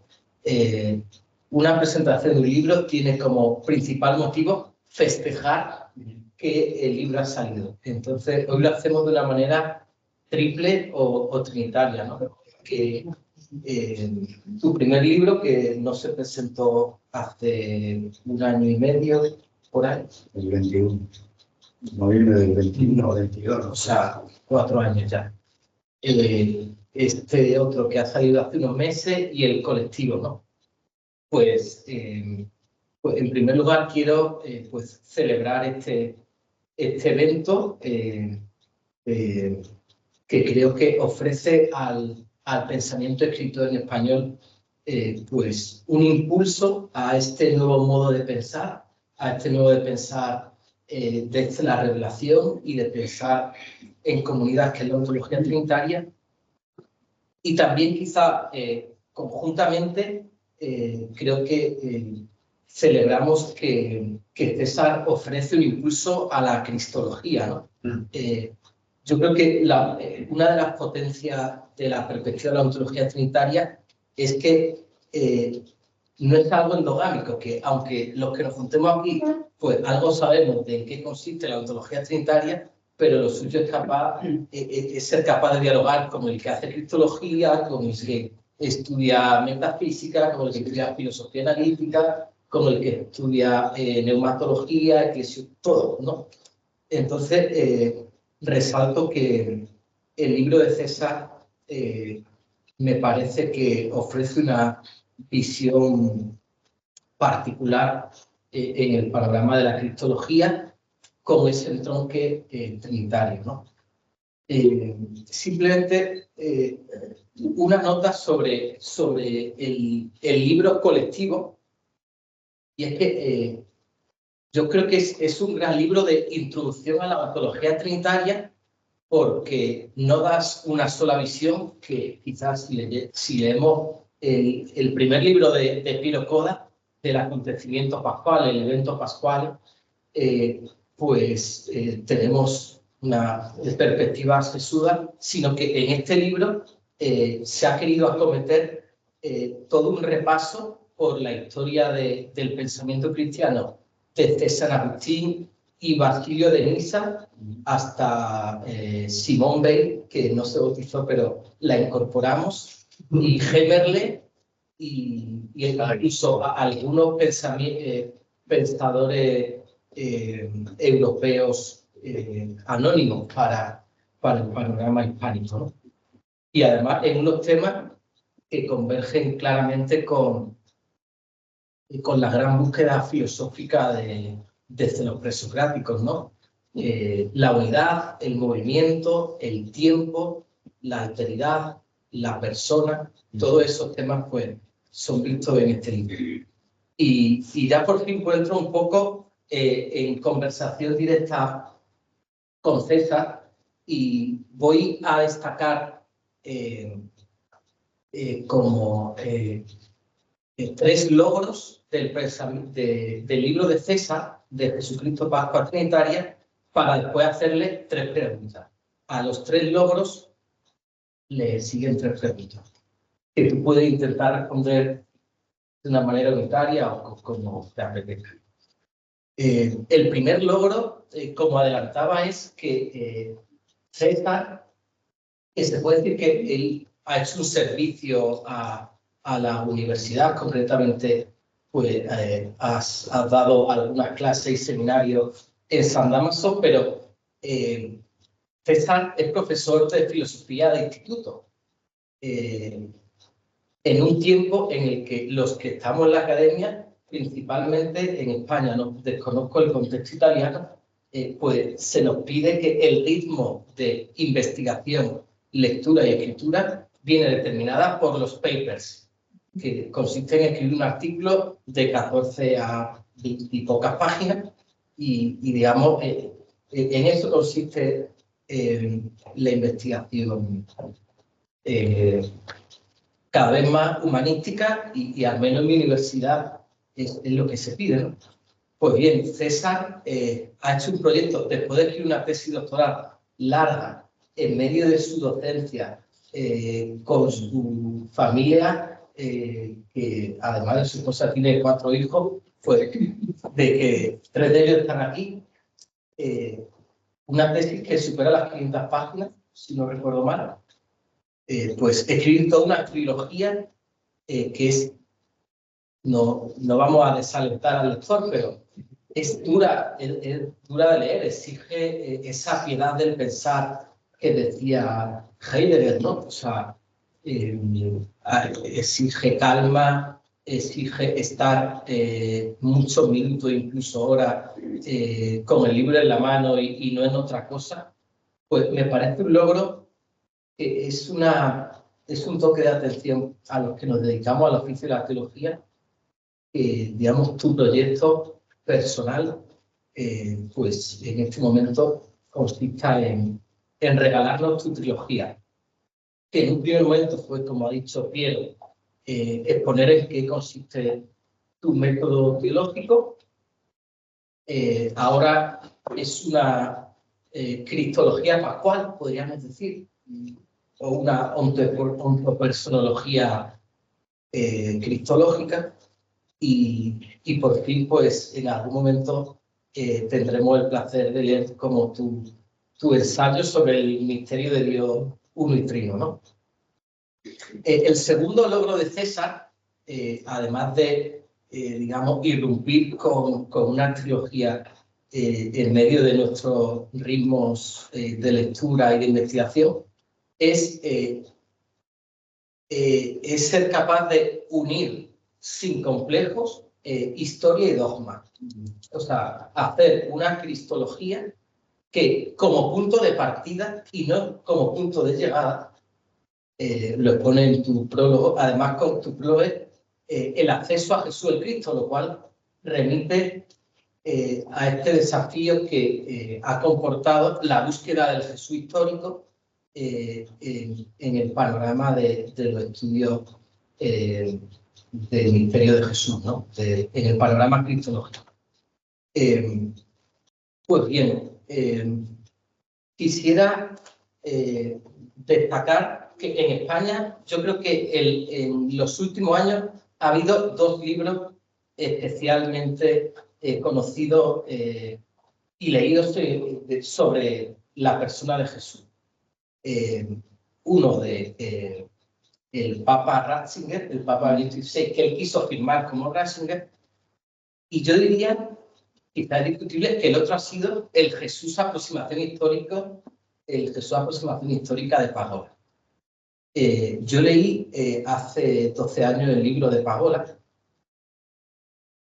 Una presentación de un libro tiene como principal motivo festejar que el libro ha salido. Entonces, hoy lo hacemos de una manera triple o trinitaria, ¿no? Que tu primer libro, que no se presentó hace un año y medio, por ahí. El 21. Noviembre del 21 o 22. O sea, 4 años ya. Este otro que ha salido hace unos meses y el colectivo, ¿no? Pues en primer lugar quiero pues celebrar este evento que creo que ofrece al pensamiento escrito en español pues un impulso a este nuevo modo de pensar, desde la revelación y de pensar en comunidad, que es la ontología trinitaria, y también quizá conjuntamente creo que celebramos que César ofrece un impulso a la cristología, ¿no? Yo creo que una de las potencias de la perspectiva de la ontología trinitaria es que no es algo endogámico, que aunque los que nos juntemos aquí, pues algo sabemos de en qué consiste la ontología trinitaria, pero lo suyo es ser capaz de dialogar con el que hace cristología, con el que estudia metafísica, con el que estudia filosofía analítica, con el que estudia neumatología, todo, ¿no? Entonces, resalto que el libro de César me parece que ofrece una visión particular en el panorama de la cristología con ese entronque trinitario, ¿no? Simplemente una nota sobre el libro colectivo, y es que yo creo que es un gran libro de introducción a la ontología trinitaria, porque no das una sola visión, que quizás si leemos el primer libro de Piro Coda, del acontecimiento pascual, el evento pascual, pues tenemos una perspectiva sesuda, sino que en este libro se ha querido acometer todo un repaso por la historia del pensamiento cristiano, desde San Agustín y Basilio de Nisa hasta Simón Weil, que no se bautizó, pero la incorporamos, y Hemerle, y incluso algunos pensadores europeos anónimos para el panorama hispánico, ¿no? Y además en unos temas que convergen claramente con la gran búsqueda filosófica desde los presocráticos, ¿no? La unidad, el movimiento, el tiempo, la alteridad, la persona, todos esos temas pues son vistos en este libro. Y ya por fin encuentro un poco en conversación directa con César, y voy a destacar como tres logros del libro de César, de Jesucristo Pascua Trinitaria, para después hacerle tres preguntas. A los tres logros le siguen tres preguntas, que tú puedes intentar responder de una manera unitaria o como te apetezca. El primer logro, como adelantaba, es que César, que se puede decir que él ha hecho un servicio a la universidad, concretamente pues has dado algunas clases y seminarios en San Damaso, pero César es profesor de filosofía de instituto. En un tiempo en el que los que estamos en la academia, principalmente en España, no desconozco el contexto italiano, pues se nos pide que el ritmo de investigación, lectura y escritura viene determinada por los papers, que consiste en escribir un artículo de 14 a 20 y pocas páginas, y digamos, en eso consiste la investigación cada vez más humanística, y al menos en mi universidad es lo que se pide, ¿no? Pues bien, César ha hecho un proyecto, después de escribir una tesis doctoral larga, en medio de su docencia, con su familia, que además de su esposa tiene 4 hijos, pues de que 3 de ellos están aquí, una tesis que supera las 500 páginas, si no recuerdo mal. Pues escribir toda una trilogía que es, no vamos a desalentar al lector, pero es dura de leer, exige esa piedad del pensar que decía Heidegger, ¿no? O sea, exige calma, exige estar muchos minutos, incluso horas, con el libro en la mano y no en otra cosa. Pues me parece un logro. Es un toque de atención a los que nos dedicamos al oficio de la teología, digamos, tu proyecto personal, pues en este momento consista en regalarnos tu trilogía, que en un primer momento fue, como ha dicho Piero, exponer en qué consiste tu método teológico. Ahora es una cristología pascual, podríamos decir, o una ontopersonología cristológica, y por fin, pues en algún momento tendremos el placer de leer como tu ensayo sobre el misterio de Dios uno y trino, ¿no? El segundo logro de César, además de, digamos, irrumpir con una trilogía en medio de nuestros ritmos de lectura y de investigación, es es ser capaz de unir sin complejos historia y dogma. O sea, hacer una cristología que como punto de partida y no como punto de llegada, lo pone en tu prólogo, además con tu prólogo, el acceso a Jesús el Cristo, lo cual remite a este desafío que ha comportado la búsqueda del Jesús histórico en el panorama de los estudios del misterio de Jesús, ¿no? En el panorama cristológico. Pues bien, quisiera destacar que en España yo creo que en los últimos años ha habido dos libros especialmente conocidos y leídos sobre la persona de Jesús. Uno de el Papa Ratzinger, el Papa Benedicto XVI, que él quiso firmar como Ratzinger, y yo diría, quizá es discutible, que el otro ha sido el Jesús Aproximación Histórica, el Jesús Aproximación Histórica de Pagola. Yo leí hace 12 años el libro de Pagola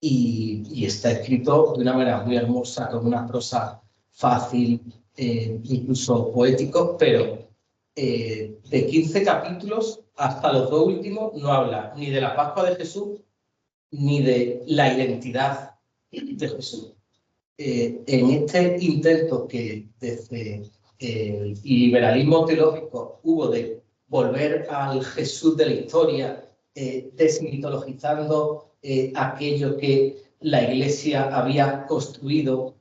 y está escrito de una manera muy hermosa, con una prosa fácil, incluso poético, pero de 15 capítulos hasta los dos últimos no habla ni de la Pascua de Jesús ni de la identidad de Jesús. En este intento que desde el liberalismo teológico hubo de volver al Jesús de la historia, desmitologizando aquello que la Iglesia había construido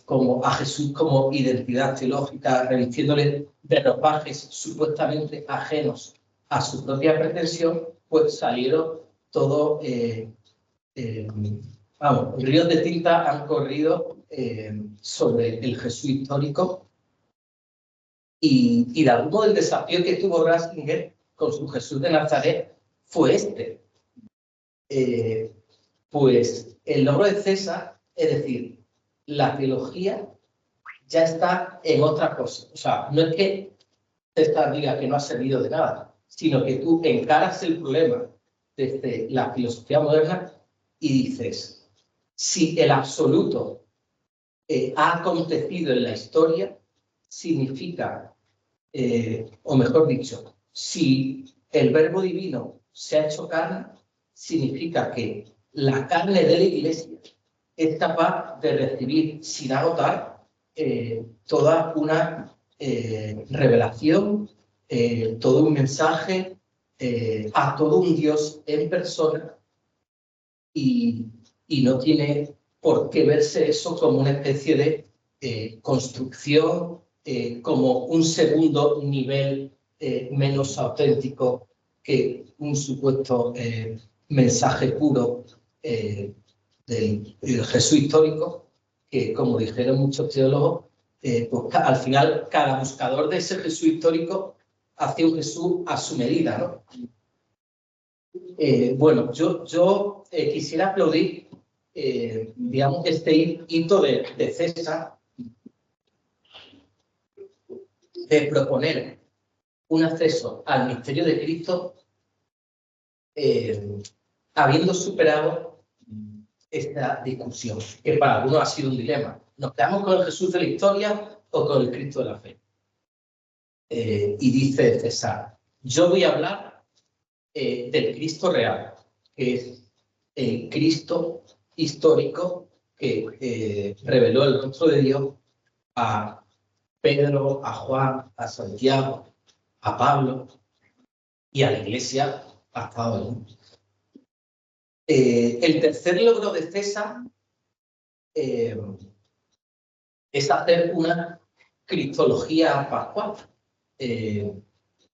como a Jesús como identidad teológica, revistiéndole de ropajes supuestamente ajenos a su propia pretensión, pues salieron todos, ríos de tinta han corrido sobre el Jesús histórico y de algún modo el desafío que tuvo Ratzinger con su Jesús de Nazaret fue este. Pues el logro de César, es decir, la teología ya está en otra cosa. O sea, no es que César diga que no ha servido de nada, sino que tú encaras el problema desde la filosofía moderna y dices, si el absoluto ha acontecido en la historia, significa, o mejor dicho, si el verbo divino se ha hecho carne, significa que la carne de la Iglesia es capaz de recibir sin agotar toda una revelación, todo un mensaje a todo un Dios en persona y no tiene por qué verse eso como una especie de construcción, como un segundo nivel menos auténtico que un supuesto mensaje puro del Jesús histórico, que como dijeron muchos teólogos, pues al final cada buscador de ese Jesús histórico hace un Jesús a su medida, ¿no? Bueno, yo quisiera aplaudir, digamos, este hito de César de proponer un acceso al misterio de Cristo habiendo superado esta discusión, que para algunos ha sido un dilema. ¿Nos quedamos con el Jesús de la historia o con el Cristo de la fe? Y dice César, yo voy a hablar del Cristo real, que es el Cristo histórico que reveló el rostro de Dios a Pedro, a Juan, a Santiago, a Pablo y a la Iglesia hasta hoy. El tercer logro de César es hacer una cristología pascual.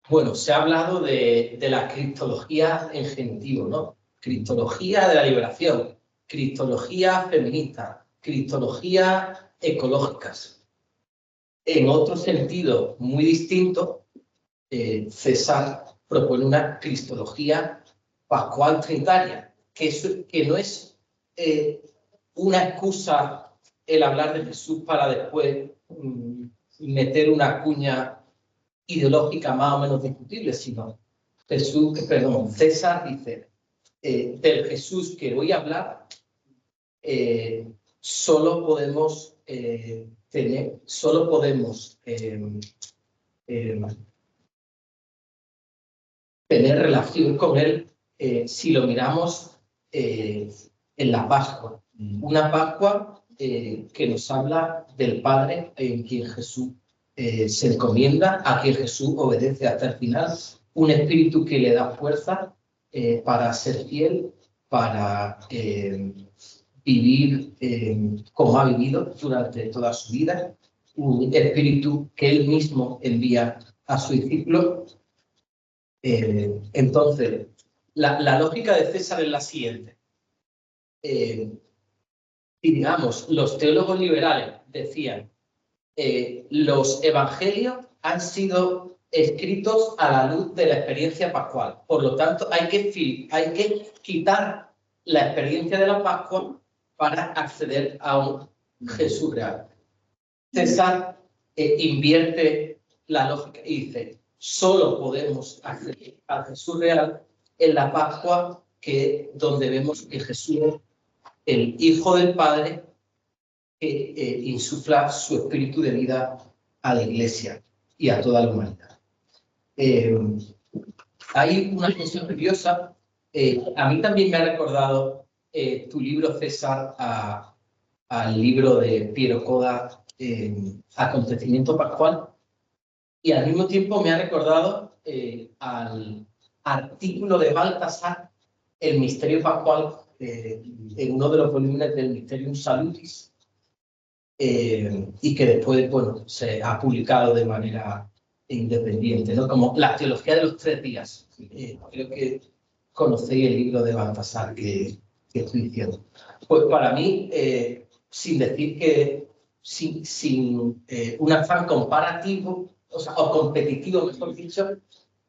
Bueno, se ha hablado de la cristología en genitivo, ¿no? Cristología de la liberación, cristología feminista, cristología ecológicas. En otro sentido muy distinto, César propone una cristología pascual trinitaria, que no es una excusa el hablar de Jesús para después meter una cuña ideológica más o menos discutible, sino César dice, del Jesús que voy a hablar, solo podemos tener relación con él si lo miramos en la Pascua. Una Pascua que nos habla del Padre en quien Jesús se encomienda, a quien Jesús obedece hasta el final, un espíritu que le da fuerza para ser fiel, para vivir como ha vivido durante toda su vida, un espíritu que él mismo envía a su discípulo. Entonces, la lógica de César es la siguiente. Y digamos, los teólogos liberales decían, los evangelios han sido escritos a la luz de la experiencia pascual. Por lo tanto, hay que quitar la experiencia de la Pascua para acceder a un Jesús real. César invierte la lógica y dice, solo podemos acceder a Jesús real en la Pascua, donde vemos que Jesús es el Hijo del Padre que insufla su espíritu de vida a la Iglesia y a toda la humanidad. Hay una cuestión curiosa. A mí también me ha recordado tu libro, César, al libro de Piero Coda, Acontecimiento Pascual, y al mismo tiempo me ha recordado al artículo de Baltasar, El Misterio Pascual, en uno de los volúmenes del Mysterium Salutis, y que después, bueno, se ha publicado de manera independiente, ¿no? Como la teología de los 3 días. Creo que conocéis el libro de Baltasar que estoy diciendo. Pues para mí, sin decir que, sin un afán comparativo, o competitivo, mejor dicho,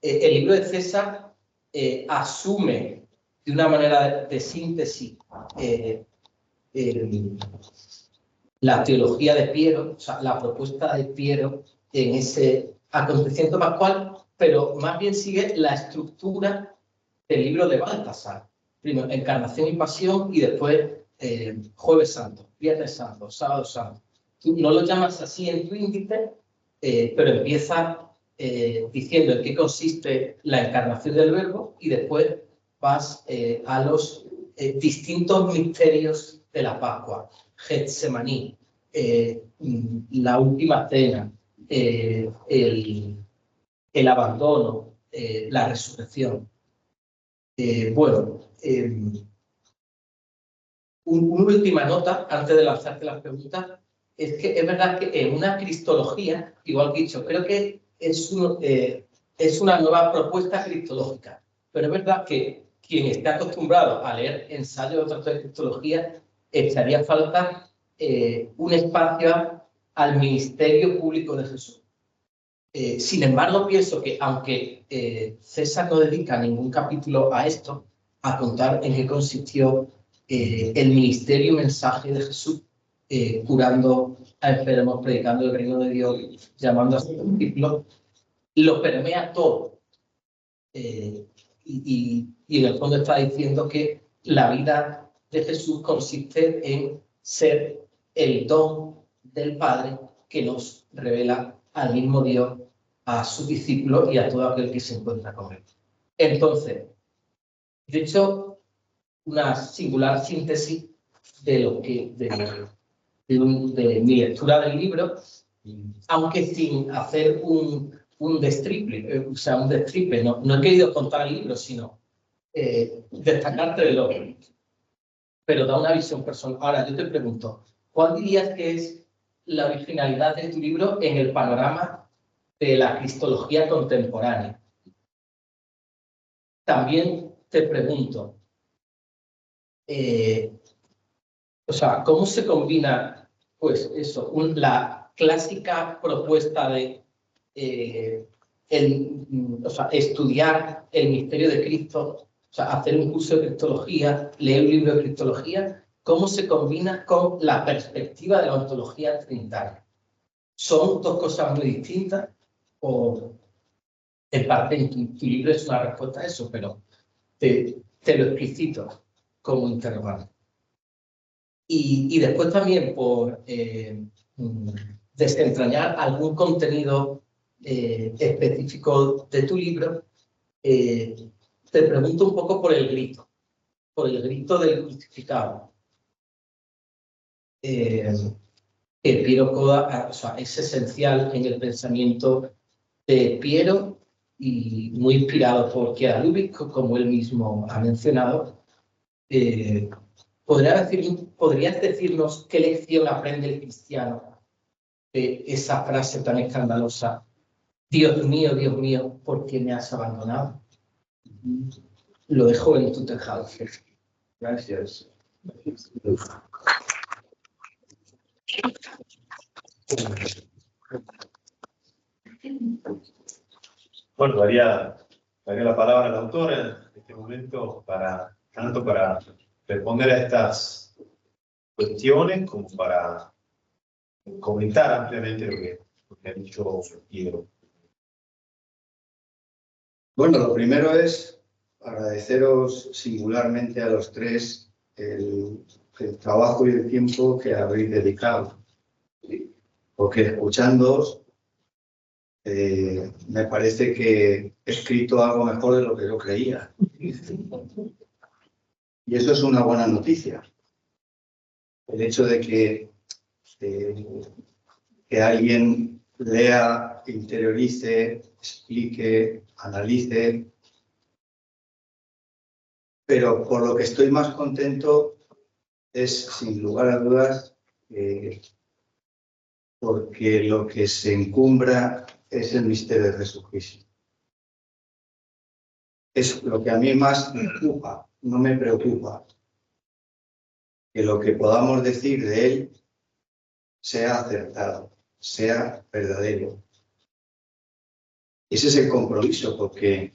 el libro de César asume de una manera de síntesis la teología de Piero, o sea, la propuesta de Piero en ese acontecimiento pascual, pero más bien sigue la estructura del libro de Baltasar. Primero, Encarnación y Pasión, y después Jueves Santo, Viernes Santo, Sábado Santo. Tú no lo llamas así en tu índice, pero empieza diciendo en qué consiste la encarnación del Verbo, y después vas a los distintos misterios de la Pascua. Getsemaní, la última cena, el abandono, la resurrección. Una última nota antes de lanzarte las preguntas es que es verdad que en una cristología, igual que he dicho, creo que es una nueva propuesta cristológica, pero es verdad que quien está acostumbrado a leer ensayos de otras de cristología echaría falta un espacio al ministerio público de Jesús. Sin embargo, pienso que aunque César no dedica ningún capítulo a esto, a contar en qué consistió el ministerio y mensaje de Jesús, curando a enfermos, predicando el reino de Dios, llamando a sus discípulos, lo permea todo. Y en el fondo está diciendo que la vida de Jesús consiste en ser el don del Padre que nos revela al mismo Dios, a sus discípulos y a todo aquel que se encuentra con él. Entonces, de hecho, una singular síntesis de lo que de mi lectura del libro, aunque sin hacer un destripe, un destripe. No he querido contar el libro, sino destacarte de lo que, pero da una visión personal. Ahora, yo te pregunto, ¿cuál dirías que es la originalidad de tu libro en el panorama de la cristología contemporánea? También te pregunto, ¿cómo se combina, pues eso, la clásica propuesta de estudiar el misterio de Cristo, hacer un curso de cristología, leer un libro de cristología, cómo se combina con la perspectiva de la ontología trinitaria? ¿Son dos cosas muy distintas? en parte en tu libro es una respuesta a eso, pero te lo explicito como interrogante. Y después también por desentrañar algún contenido específico de tu libro, te pregunto un poco por el grito del crucificado. Que Piero Coda, o sea, es esencial en el pensamiento de Piero y muy inspirado por Chiara Lubich, como él mismo ha mencionado. ¿Podrías decirnos qué lección aprende el cristiano de esa frase tan escandalosa? Dios mío, ¿por qué me has abandonado? Lo dejo en tu tejado. Gracias. Bueno, daría la palabra al autor en este momento tanto para responder a estas cuestiones como para comentar ampliamente lo que ha dicho Piero. Bueno, lo primero es agradeceros singularmente a los tres el trabajo y el tiempo que habéis dedicado. Porque escuchándoos, me parece que he escrito algo mejor de lo que yo creía. Y eso es una buena noticia. El hecho de que alguien lea, interiorice, explique, analice. Pero por lo que estoy más contento es, sin lugar a dudas, porque lo que se encumbra es el misterio de Jesucristo. Es lo que a mí más me preocupa, no me preocupa que lo que podamos decir de él sea acertado, sea verdadero. Ese es el compromiso, porque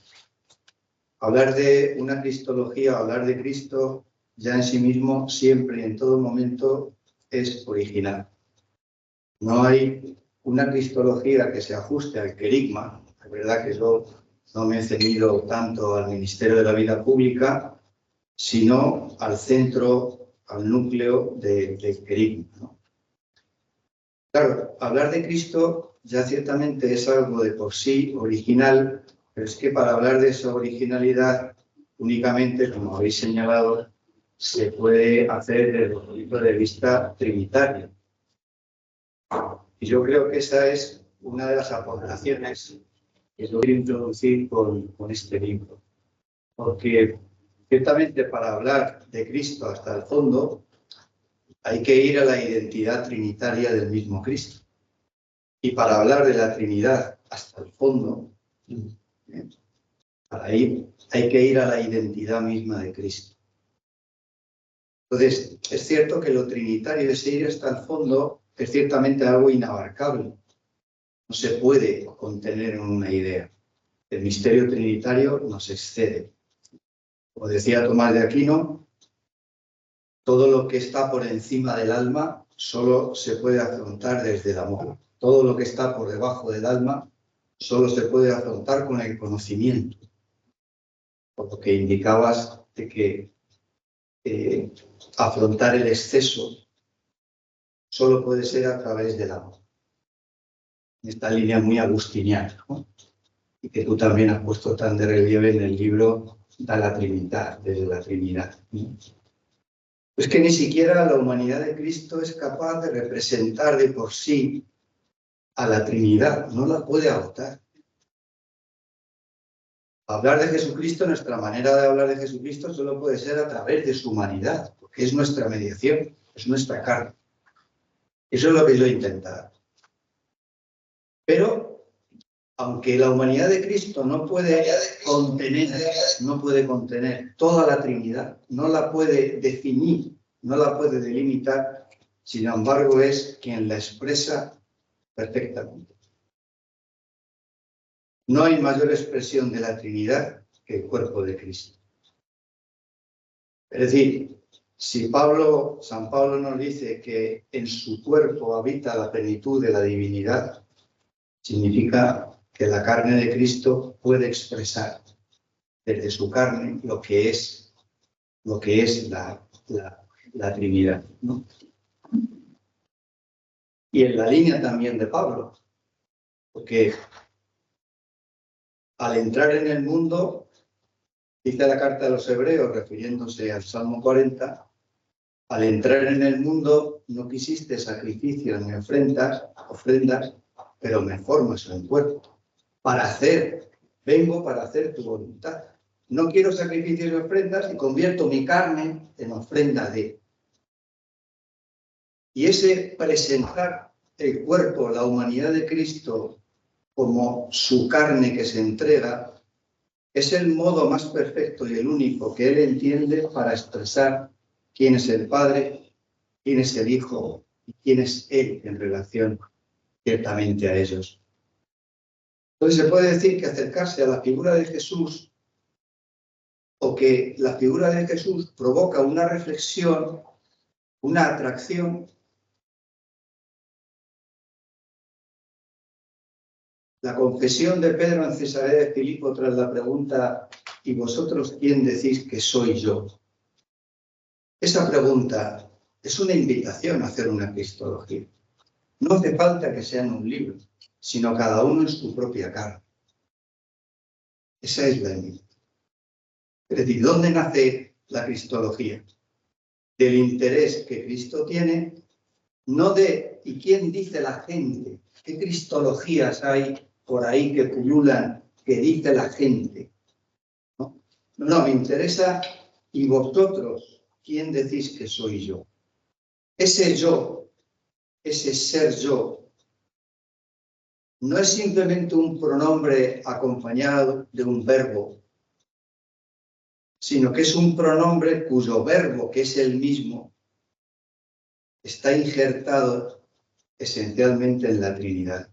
hablar de una cristología, hablar de Cristo, ya en sí mismo, siempre y en todo momento, es original. No hay una cristología que se ajuste al querigma. Es verdad que yo no me he ceñido tanto al ministerio de la vida pública, sino al centro, al núcleo del querigma, ¿no? Claro, hablar de Cristo ya ciertamente es algo de por sí original, pero es que para hablar de esa originalidad únicamente, como habéis señalado, se puede hacer desde el punto de vista trinitario. Y yo creo que esa es una de las aportaciones que yo quiero introducir con este libro. Porque ciertamente para hablar de Cristo hasta el fondo hay que ir a la identidad trinitaria del mismo Cristo. Y para hablar de la Trinidad hasta el fondo, para ir, hay que ir a la identidad misma de Cristo. Entonces, es cierto que lo trinitario, ese ir hasta el fondo, es ciertamente algo inabarcable. No se puede contener en una idea. El misterio trinitario nos excede. Como decía Tomás de Aquino, todo lo que está por encima del alma solo se puede afrontar desde el amor. Todo lo que está por debajo del alma solo se puede afrontar con el conocimiento. Por lo que indicabas de que afrontar el exceso solo puede ser a través del amor. Esta línea muy agustiniana, ¿no? Y que tú también has puesto tan de relieve en el libro Da la Trinidad, desde la Trinidad. Es que ni siquiera la humanidad de Cristo es capaz de representar de por sí a la Trinidad, no la puede adoptar. Hablar de Jesucristo, nuestra manera de hablar de Jesucristo solo puede ser a través de su humanidad, porque es nuestra mediación, es nuestra carne. Eso es lo que yo he intentado. Pero, aunque la humanidad de Cristo no puede contener toda la Trinidad, no la puede definir, no la puede delimitar, sin embargo es quien la expresa perfectamente. No hay mayor expresión de la Trinidad que el cuerpo de Cristo. Es decir, si San Pablo nos dice que en su cuerpo habita la plenitud de la divinidad, significa que la carne de Cristo puede expresar desde su carne lo que es la Trinidad, ¿no? Y en la línea también de Pablo, porque al entrar en el mundo, dice la carta de los Hebreos, refiriéndose al Salmo 40, al entrar en el mundo no quisiste sacrificios ni ofrendas, pero me formas en cuerpo. Vengo para hacer tu voluntad. No quiero sacrificios y ofrendas y convierto mi carne en ofrenda de. Y ese presentar el cuerpo, la humanidad de Cristo, como su carne que se entrega, es el modo más perfecto y el único que Él entiende para expresar quién es el Padre, quién es el Hijo y quién es Él en relación ciertamente a ellos. Entonces se puede decir que acercarse a la figura de Jesús o que la figura de Jesús provoca una reflexión, una atracción. La confesión de Pedro en Cesarea de Filipo tras la pregunta ¿y vosotros quién decís que soy yo? Esa pregunta es una invitación a hacer una cristología. No hace falta que sea en un libro, sino cada uno en su propia carne. Esa es la invitación. Es decir, ¿dónde nace la cristología? Del interés que Cristo tiene, no de ¿y quién dice la gente? ¿Qué cristologías hay por ahí que pululan que dice la gente? No, me interesa ¿y vosotros quién decís que soy yo? Ese yo, ese ser yo, no es simplemente un pronombre acompañado de un verbo, sino que es un pronombre cuyo verbo, que es el mismo, está injertado esencialmente en la Trinidad.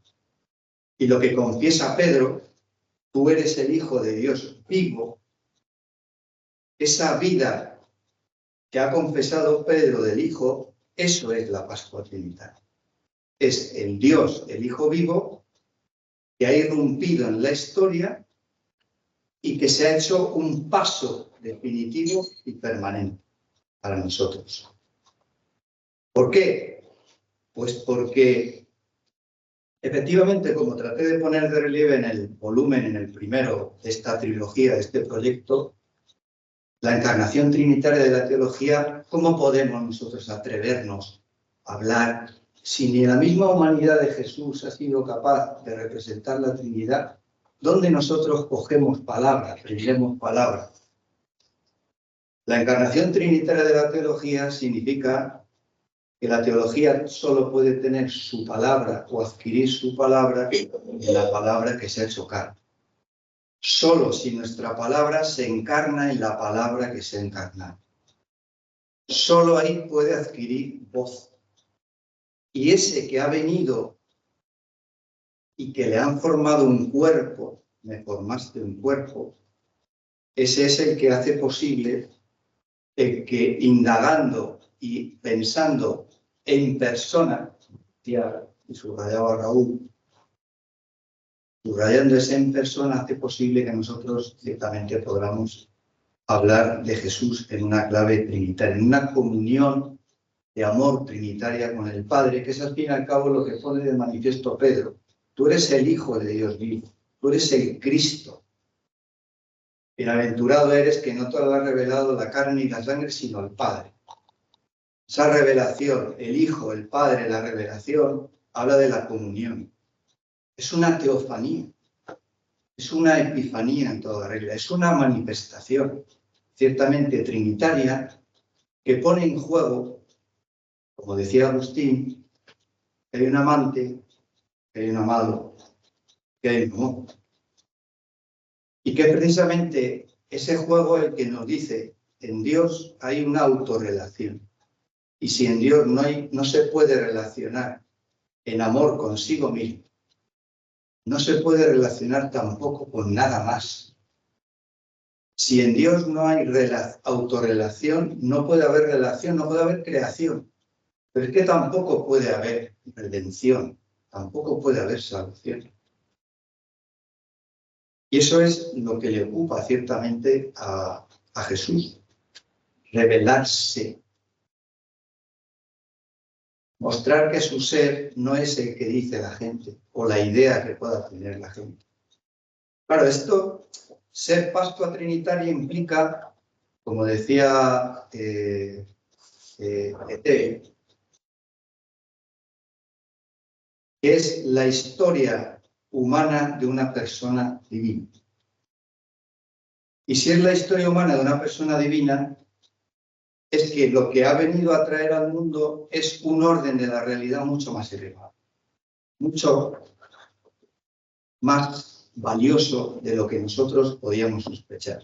Y lo que confiesa Pedro, tú eres el Hijo de Dios vivo, esa vida que ha confesado Pedro del Hijo, eso es la Pascua Trinitaria. Es el Dios, el Hijo vivo, que ha irrumpido en la historia y que se ha hecho un paso definitivo y permanente para nosotros. ¿Por qué? Pues porque efectivamente, como traté de poner de relieve en el volumen, en el primero de esta trilogía, de este proyecto, la encarnación trinitaria de la teología, ¿cómo podemos nosotros atrevernos a hablar si ni la misma humanidad de Jesús ha sido capaz de representar la Trinidad? ¿Dónde nosotros cogemos palabras, aprendemos palabras? La encarnación trinitaria de la teología significa que la teología solo puede tener su palabra o adquirir su palabra en la palabra que se ha hecho carne. Solo si nuestra palabra se encarna en la palabra que se ha encarnado. Solo ahí puede adquirir voz. Y ese que ha venido y que le han formado un cuerpo, me formaste un cuerpo, ese es el que hace posible el que indagando y pensando en persona, y subrayaba Raúl, subrayándose en persona hace posible que nosotros ciertamente podamos hablar de Jesús en una clave trinitaria, en una comunión de amor trinitaria con el Padre, que es al fin y al cabo lo que pone de manifiesto Pedro. Tú eres el Hijo de Dios vivo, tú eres el Cristo. Bienaventurado eres que no te lo ha revelado la carne y la sangre, sino el Padre. Esa revelación, el Hijo, el Padre, la revelación, habla de la comunión. Es una teofanía, es una epifanía en toda regla, es una manifestación ciertamente trinitaria que pone en juego, como decía Agustín, que hay un amante, que hay un amado, que hay un amor. Y que precisamente ese juego es el que nos dice, en Dios hay una autorrelación. Y si en Dios no se puede relacionar en amor consigo mismo, no se puede relacionar tampoco con nada más. Si en Dios no hay autorrelación, no puede haber relación, no puede haber creación. Pero es que tampoco puede haber redención, tampoco puede haber salvación. Y eso es lo que le ocupa ciertamente a Jesús, revelarse, mostrar que su ser no es el que dice la gente o la idea que pueda tener la gente. Claro, esto, ser Pascua Trinitaria implica, como decía que es la historia humana de una persona divina. Y si es la historia humana de una persona divina, es que lo que ha venido a traer al mundo es un orden de la realidad mucho más elevado, mucho más valioso de lo que nosotros podíamos sospechar.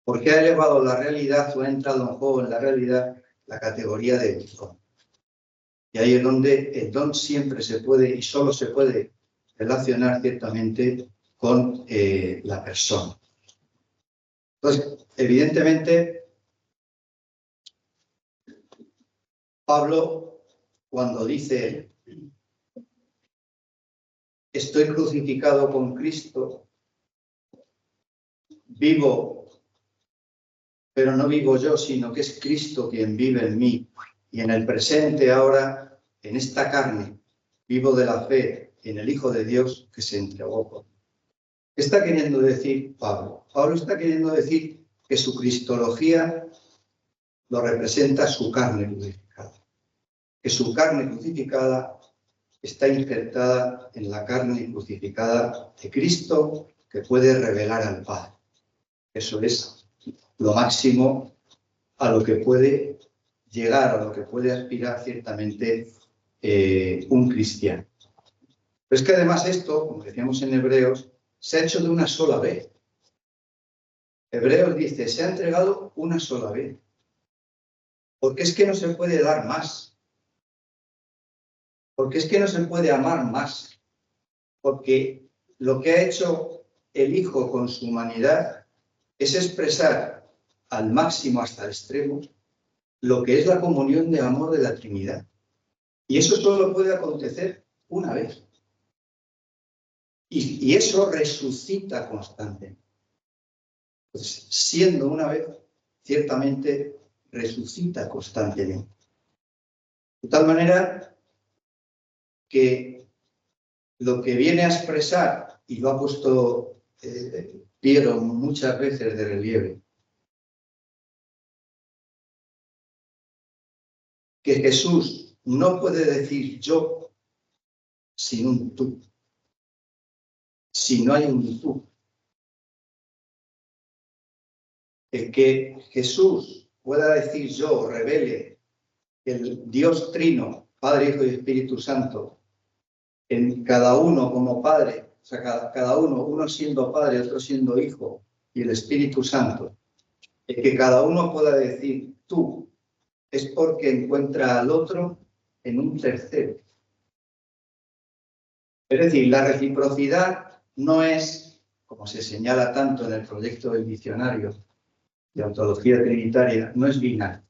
Porque ha elevado la realidad o ha entrado en juego en la realidad la categoría del don. Y ahí es donde el don siempre se puede y solo se puede relacionar ciertamente con la persona. Entonces, evidentemente, Pablo, cuando dice estoy crucificado con Cristo, vivo, pero no vivo yo, sino que es Cristo quien vive en mí. Y en el presente ahora, en esta carne, vivo de la fe en el Hijo de Dios que se entregó por mí. ¿Qué está queriendo decir Pablo? Pablo está queriendo decir que su cristología lo representa su carne crucificada. Que su carne crucificada está injertada en la carne crucificada de Cristo que puede revelar al Padre. Eso es lo máximo a lo que puede llegar, a lo que puede aspirar ciertamente un cristiano. Pero es que además esto, como decíamos en Hebreos, se ha hecho de una sola vez. Hebreos dice, se ha entregado una sola vez. Porque es que no se puede dar más. Porque es que no se puede amar más. Porque lo que ha hecho el Hijo con su humanidad es expresar al máximo hasta el extremo lo que es la comunión de amor de la Trinidad. Y eso solo puede acontecer una vez. Y eso resucita constantemente. Pues, siendo una vez, ciertamente resucita constantemente. De tal manera que lo que viene a expresar, y lo ha puesto Piero muchas veces de relieve, que Jesús no puede decir yo sin un tú, si no hay un tú. El que Jesús pueda decir yo, revele el Dios Trino, Padre, Hijo y Espíritu Santo, en cada uno como Padre, o sea, cada uno siendo Padre, otro siendo Hijo, y el Espíritu Santo, el que cada uno pueda decir tú, es porque encuentra al otro en un tercero. Es decir, la reciprocidad no es, como se señala tanto en el proyecto del diccionario de ontología trinitaria, no es binario,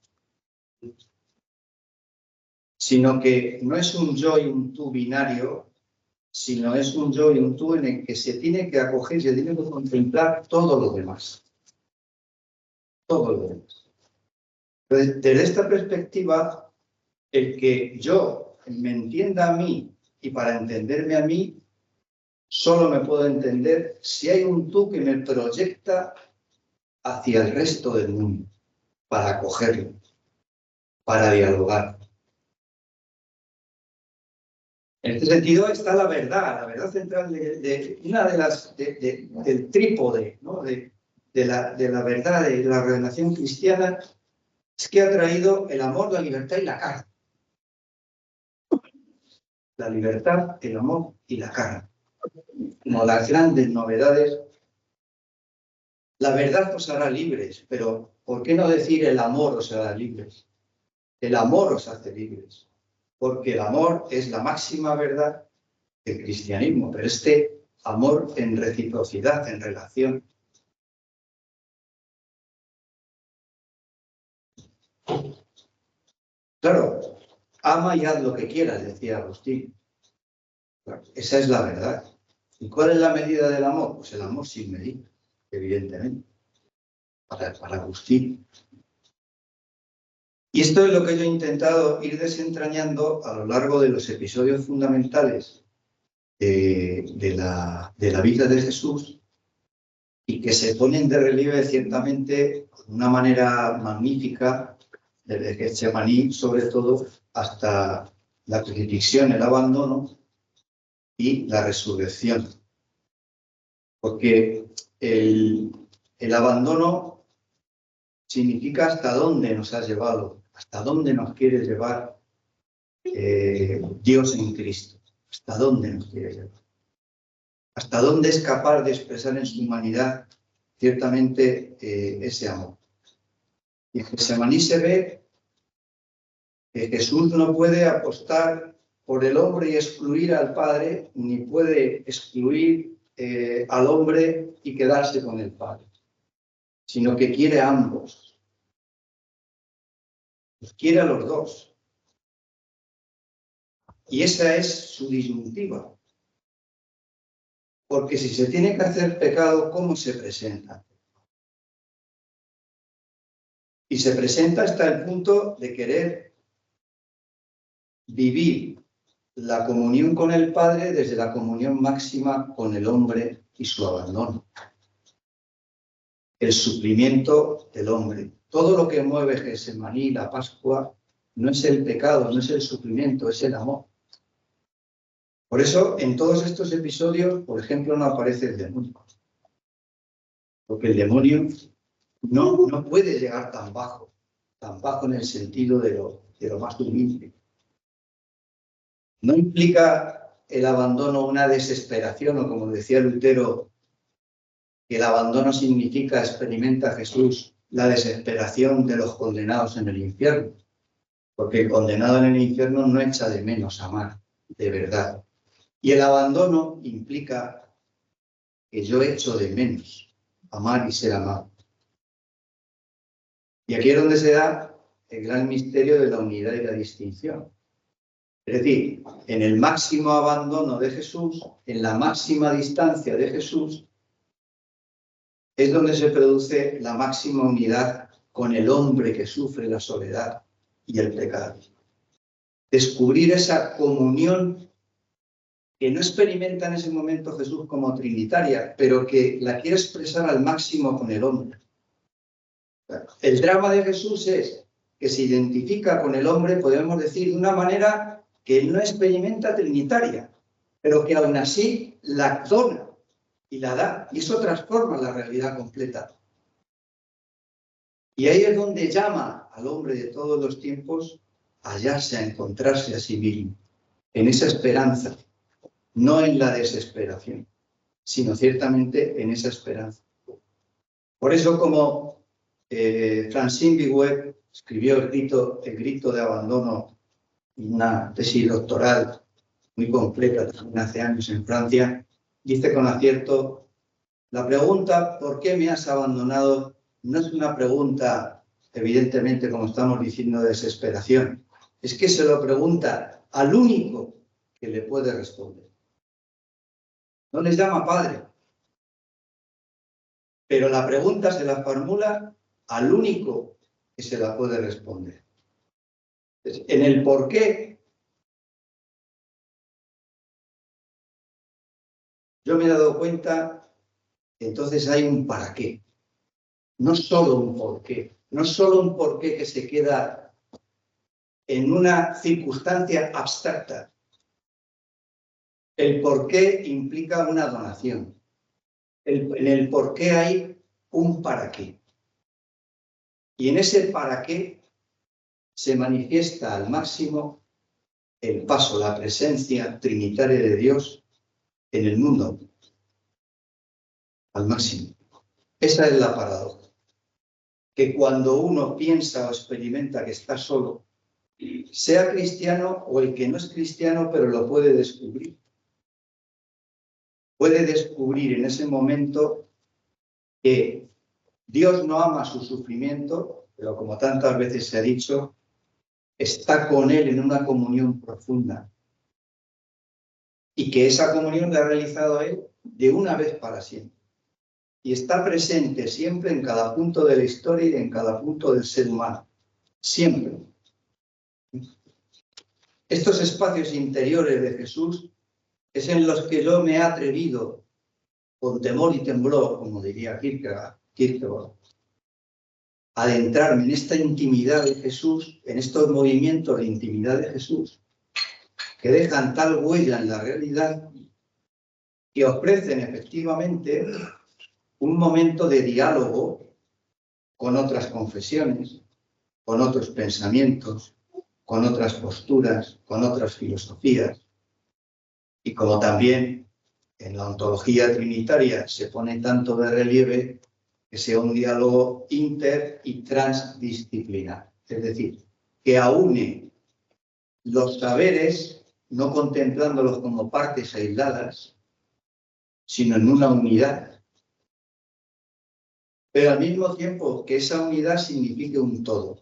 sino que no es un yo y un tú binario, sino es un yo y un tú en el que se tiene que acoger, se tiene que contemplar todo lo demás. Todo lo demás. Entonces, desde esta perspectiva, el que yo me entienda a mí y para entenderme a mí, solo me puedo entender si hay un tú que me proyecta hacia el resto del mundo, para acogerlo, para dialogar. En este sentido está la verdad central del trípode, ¿no? de la verdad, de la revelación cristiana, es que ha traído el amor, la libertad y la carne. La libertad, el amor y la carne. Como las grandes novedades. La verdad os hará libres, pero ¿por qué no decir el amor os hará libres? El amor os hace libres, porque el amor es la máxima verdad del cristianismo, pero este amor en reciprocidad, en relación. Claro, ama y haz lo que quieras, decía Agustín. Claro, esa es la verdad. ¿Y cuál es la medida del amor? Pues el amor sin medida, evidentemente, para Agustín. Y esto es lo que yo he intentado ir desentrañando a lo largo de los episodios fundamentales de la vida de Jesús, y que se ponen de relieve ciertamente de una manera magnífica, desde Getsemaní sobre todo, hasta la crucifixión, el abandono y la resurrección. Porque el abandono significa hasta dónde nos ha llevado, hasta dónde nos quiere llevar Dios en Cristo, hasta dónde nos quiere llevar. Hasta dónde es capaz de expresar en su humanidad ciertamente ese amor. Y en Getsemaní se ve que Jesús no puede apostar por el hombre y excluir al Padre, ni puede excluir al hombre y quedarse con el Padre, sino que quiere a ambos. Los quiere a los dos. Y esa es su disyuntiva. Porque si se tiene que hacer pecado, ¿cómo se presenta? Y se presenta hasta el punto de querer vivir la comunión con el Padre desde la comunión máxima con el hombre y su abandono. El sufrimiento del hombre. Todo lo que mueve Getsemaní, la Pascua, no es el pecado, no es el sufrimiento, es el amor. Por eso, en todos estos episodios, por ejemplo, no aparece el demonio. Porque el demonio no puede llegar tan bajo en el sentido de lo más humilde. No implica el abandono una desesperación, o como decía Lutero, que el abandono significa, experimenta Jesús, la desesperación de los condenados en el infierno. Porque el condenado en el infierno no echa de menos amar, de verdad. Y el abandono implica que yo echo de menos amar y ser amado. Y aquí es donde se da el gran misterio de la unidad y la distinción. Es decir, en el máximo abandono de Jesús, en la máxima distancia de Jesús, es donde se produce la máxima unidad con el hombre que sufre la soledad y el pecado. Descubrir esa comunión que no experimenta en ese momento Jesús como trinitaria, pero que la quiere expresar al máximo con el hombre. El drama de Jesús es que se identifica con el hombre, podemos decir, de una manera que él no experimenta trinitaria, pero que aún así la dona y la da, y eso transforma la realidad completa. Y ahí es donde llama al hombre de todos los tiempos a hallarse, a encontrarse a sí mismo, en esa esperanza, no en la desesperación, sino ciertamente en esa esperanza. Por eso, como Francine Viguet escribió el grito de abandono, una tesis doctoral muy completa, también hace años en Francia, dice con acierto, la pregunta ¿por qué me has abandonado? No es una pregunta, evidentemente, como estamos diciendo, de desesperación. Es que se lo pregunta al único que le puede responder. No les llama padre, pero la pregunta se la formula al único que se la puede responder. En el por qué, yo me he dado cuenta que entonces hay un para qué. No solo un por qué, no solo un por qué que se queda en una circunstancia abstracta. El por qué implica una donación. En el por qué hay un para qué. Y en ese para qué se manifiesta al máximo el paso, la presencia trinitaria de Dios en el mundo. Al máximo. Esa es la paradoja. Que cuando uno piensa o experimenta que está solo, sea cristiano o el que no es cristiano, pero lo puede descubrir. Puede descubrir en ese momento que Dios no ama su sufrimiento, pero como tantas veces se ha dicho, está con él en una comunión profunda. y que esa comunión la ha realizado Él de una vez para siempre. Y está presente siempre en cada punto de la historia y en cada punto del ser humano. Siempre. Estos espacios interiores de Jesús es en los que yo me he atrevido, con temor y temblor, como diría Kierkegaard, a adentrarme en esta intimidad de Jesús, en estos movimientos de intimidad de Jesús, que dejan tal huella en la realidad, que ofrecen efectivamente un momento de diálogo con otras confesiones, con otros pensamientos, con otras posturas, con otras filosofías. Y como también en la ontología trinitaria se pone tanto de relieve, que sea un diálogo inter y transdisciplinar. Es decir, que aúne los saberes, no contemplándolos como partes aisladas, sino en una unidad. Pero al mismo tiempo que esa unidad signifique un todo.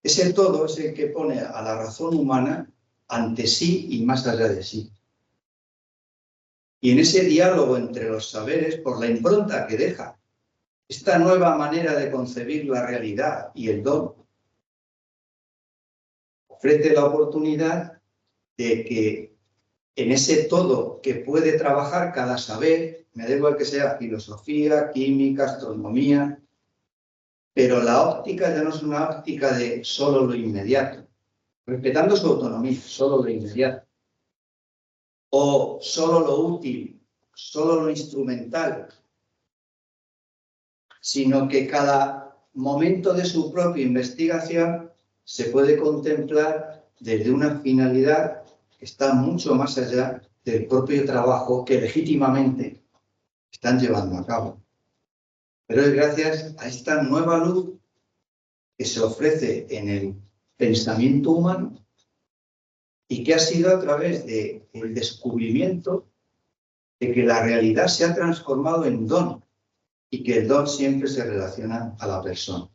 Ese todo es el que pone a la razón humana ante sí y más allá de sí. Y en ese diálogo entre los saberes, por la impronta que deja esta nueva manera de concebir la realidad y el don, ofrece la oportunidad de que en ese todo que puede trabajar cada saber, me da igual que sea filosofía, química, astronomía, pero la óptica ya no es una óptica de solo lo inmediato, respetando su autonomía, solo lo inmediato, o solo lo útil, solo lo instrumental, sino que cada momento de su propia investigación se puede contemplar desde una finalidad que está mucho más allá del propio trabajo que legítimamente están llevando a cabo. Pero es gracias a esta nueva luz que se ofrece en el pensamiento humano y que ha sido a través del descubrimiento de que la realidad se ha transformado en don y que el don siempre se relaciona a la persona.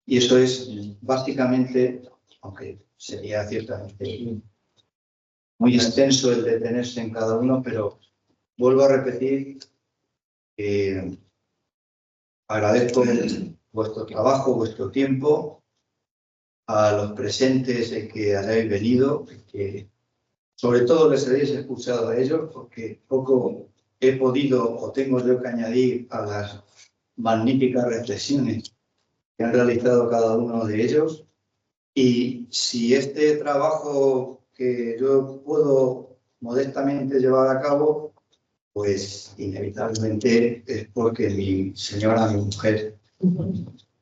Y eso es básicamente, aunque sería ciertamente muy extenso el detenerse en cada uno, pero vuelvo a repetir que agradezco vuestro trabajo, vuestro tiempo, a los presentes en que hayáis venido, que sobre todo les hayáis escuchado a ellos, porque poco he podido o tengo yo que añadir a las magníficas reflexiones que han realizado cada uno de ellos. Y si este trabajo que yo puedo modestamente llevar a cabo, pues inevitablemente es porque mi señora, mi mujer,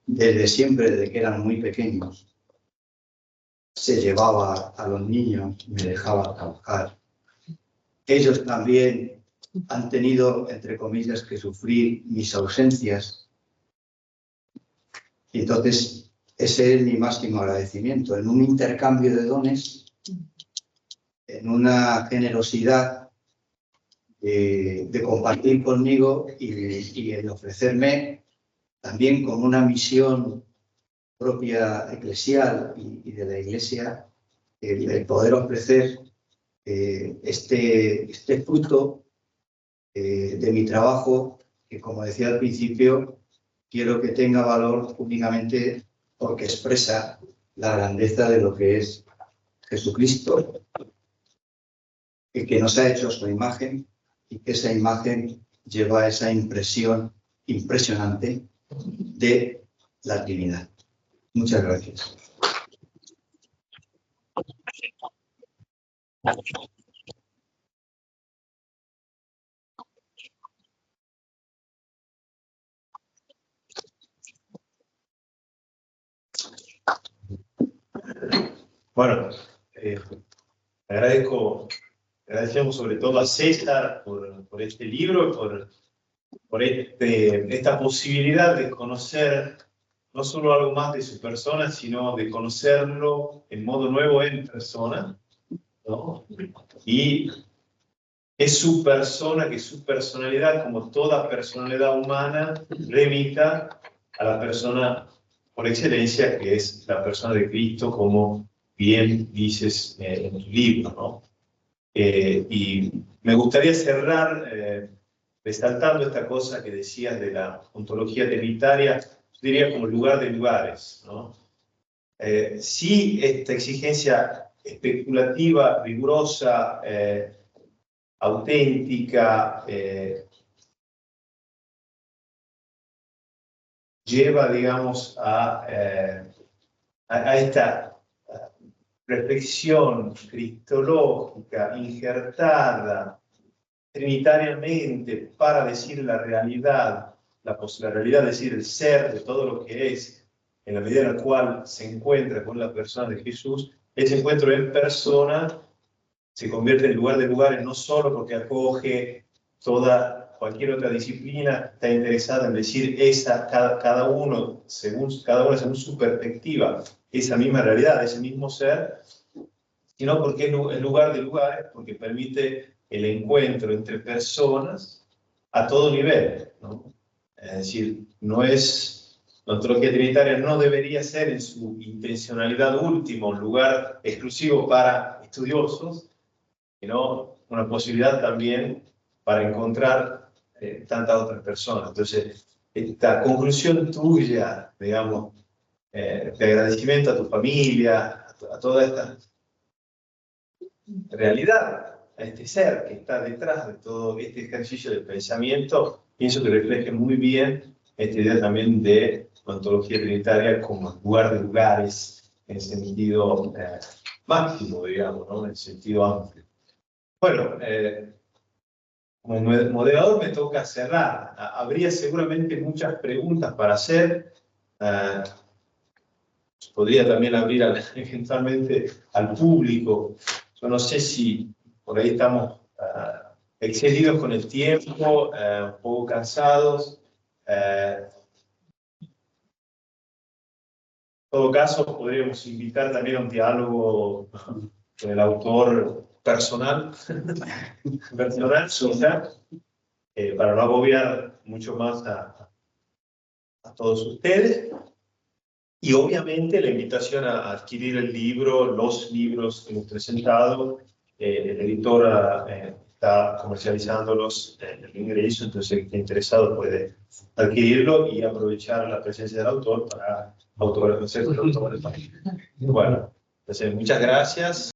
desde siempre, desde que eran muy pequeños, se llevaba a los niños, me dejaba trabajar. Ellos también han tenido, entre comillas, que sufrir mis ausencias. Y entonces, ese es mi máximo agradecimiento, en un intercambio de dones, en una generosidad de compartir conmigo y en ofrecerme también como una misión propia eclesial y de la Iglesia, el poder ofrecer este fruto de mi trabajo, que como decía al principio, quiero que tenga valor únicamente porque expresa la grandeza de lo que es Jesucristo, el que nos ha hecho su imagen y que esa imagen lleva esa impresión impresionante de la Trinidad. Muchas gracias. Bueno, agradecemos sobre todo a César por este libro, por esta posibilidad de conocer no solo algo más de su persona, sino de conocerlo en modo nuevo en persona, ¿no? Y es su persona, que su personalidad, como toda personalidad humana, remita a la persona por excelencia, que es la persona de Cristo, como bien dices en tu libro, ¿no? Y me gustaría cerrar resaltando esta cosa que decías de la ontología trinitaria, yo diría como lugar de lugares, ¿no? Sí, esta exigencia especulativa, rigurosa, auténtica, lleva, digamos, a esta reflexión cristológica, injertada trinitariamente para decir la realidad, la realidad, es decir, el ser de todo lo que es, en la medida en la cual se encuentra con la persona de Jesús, ese encuentro en persona se convierte en lugar de lugares, no solo porque acoge cualquier otra disciplina, está interesada en decir cada uno según su perspectiva, esa misma realidad, ese mismo ser, sino porque es lugar de lugares, porque permite el encuentro entre personas a todo nivel, ¿no? Es decir, la ontología trinitaria no debería ser en su intencionalidad última un lugar exclusivo para estudiosos, sino una posibilidad también para encontrar tantas otras personas. Entonces, esta conclusión tuya, digamos, de agradecimiento a tu familia, a toda esta realidad, a este ser que está detrás de todo este ejercicio de pensamiento, pienso que refleja muy bien esta idea también de ontología trinitaria como lugar de lugares, en sentido máximo, digamos, ¿no? En sentido amplio. Bueno, como moderador me toca cerrar. Habría seguramente muchas preguntas para hacer. Podría también abrir eventualmente al público. Yo no sé si por ahí estamos excedidos con el tiempo, un poco cansados. En todo caso, podríamos invitar también a un diálogo con el autor personal, quizá, para no agobiar mucho más a todos ustedes. Y obviamente la invitación a adquirir el libro, los libros que hemos presentado. El editor está comercializándolos en el ingreso, entonces el que esté interesado puede adquirirlo y aprovechar la presencia del autor para autografiarse con el autor. Bueno, entonces muchas gracias.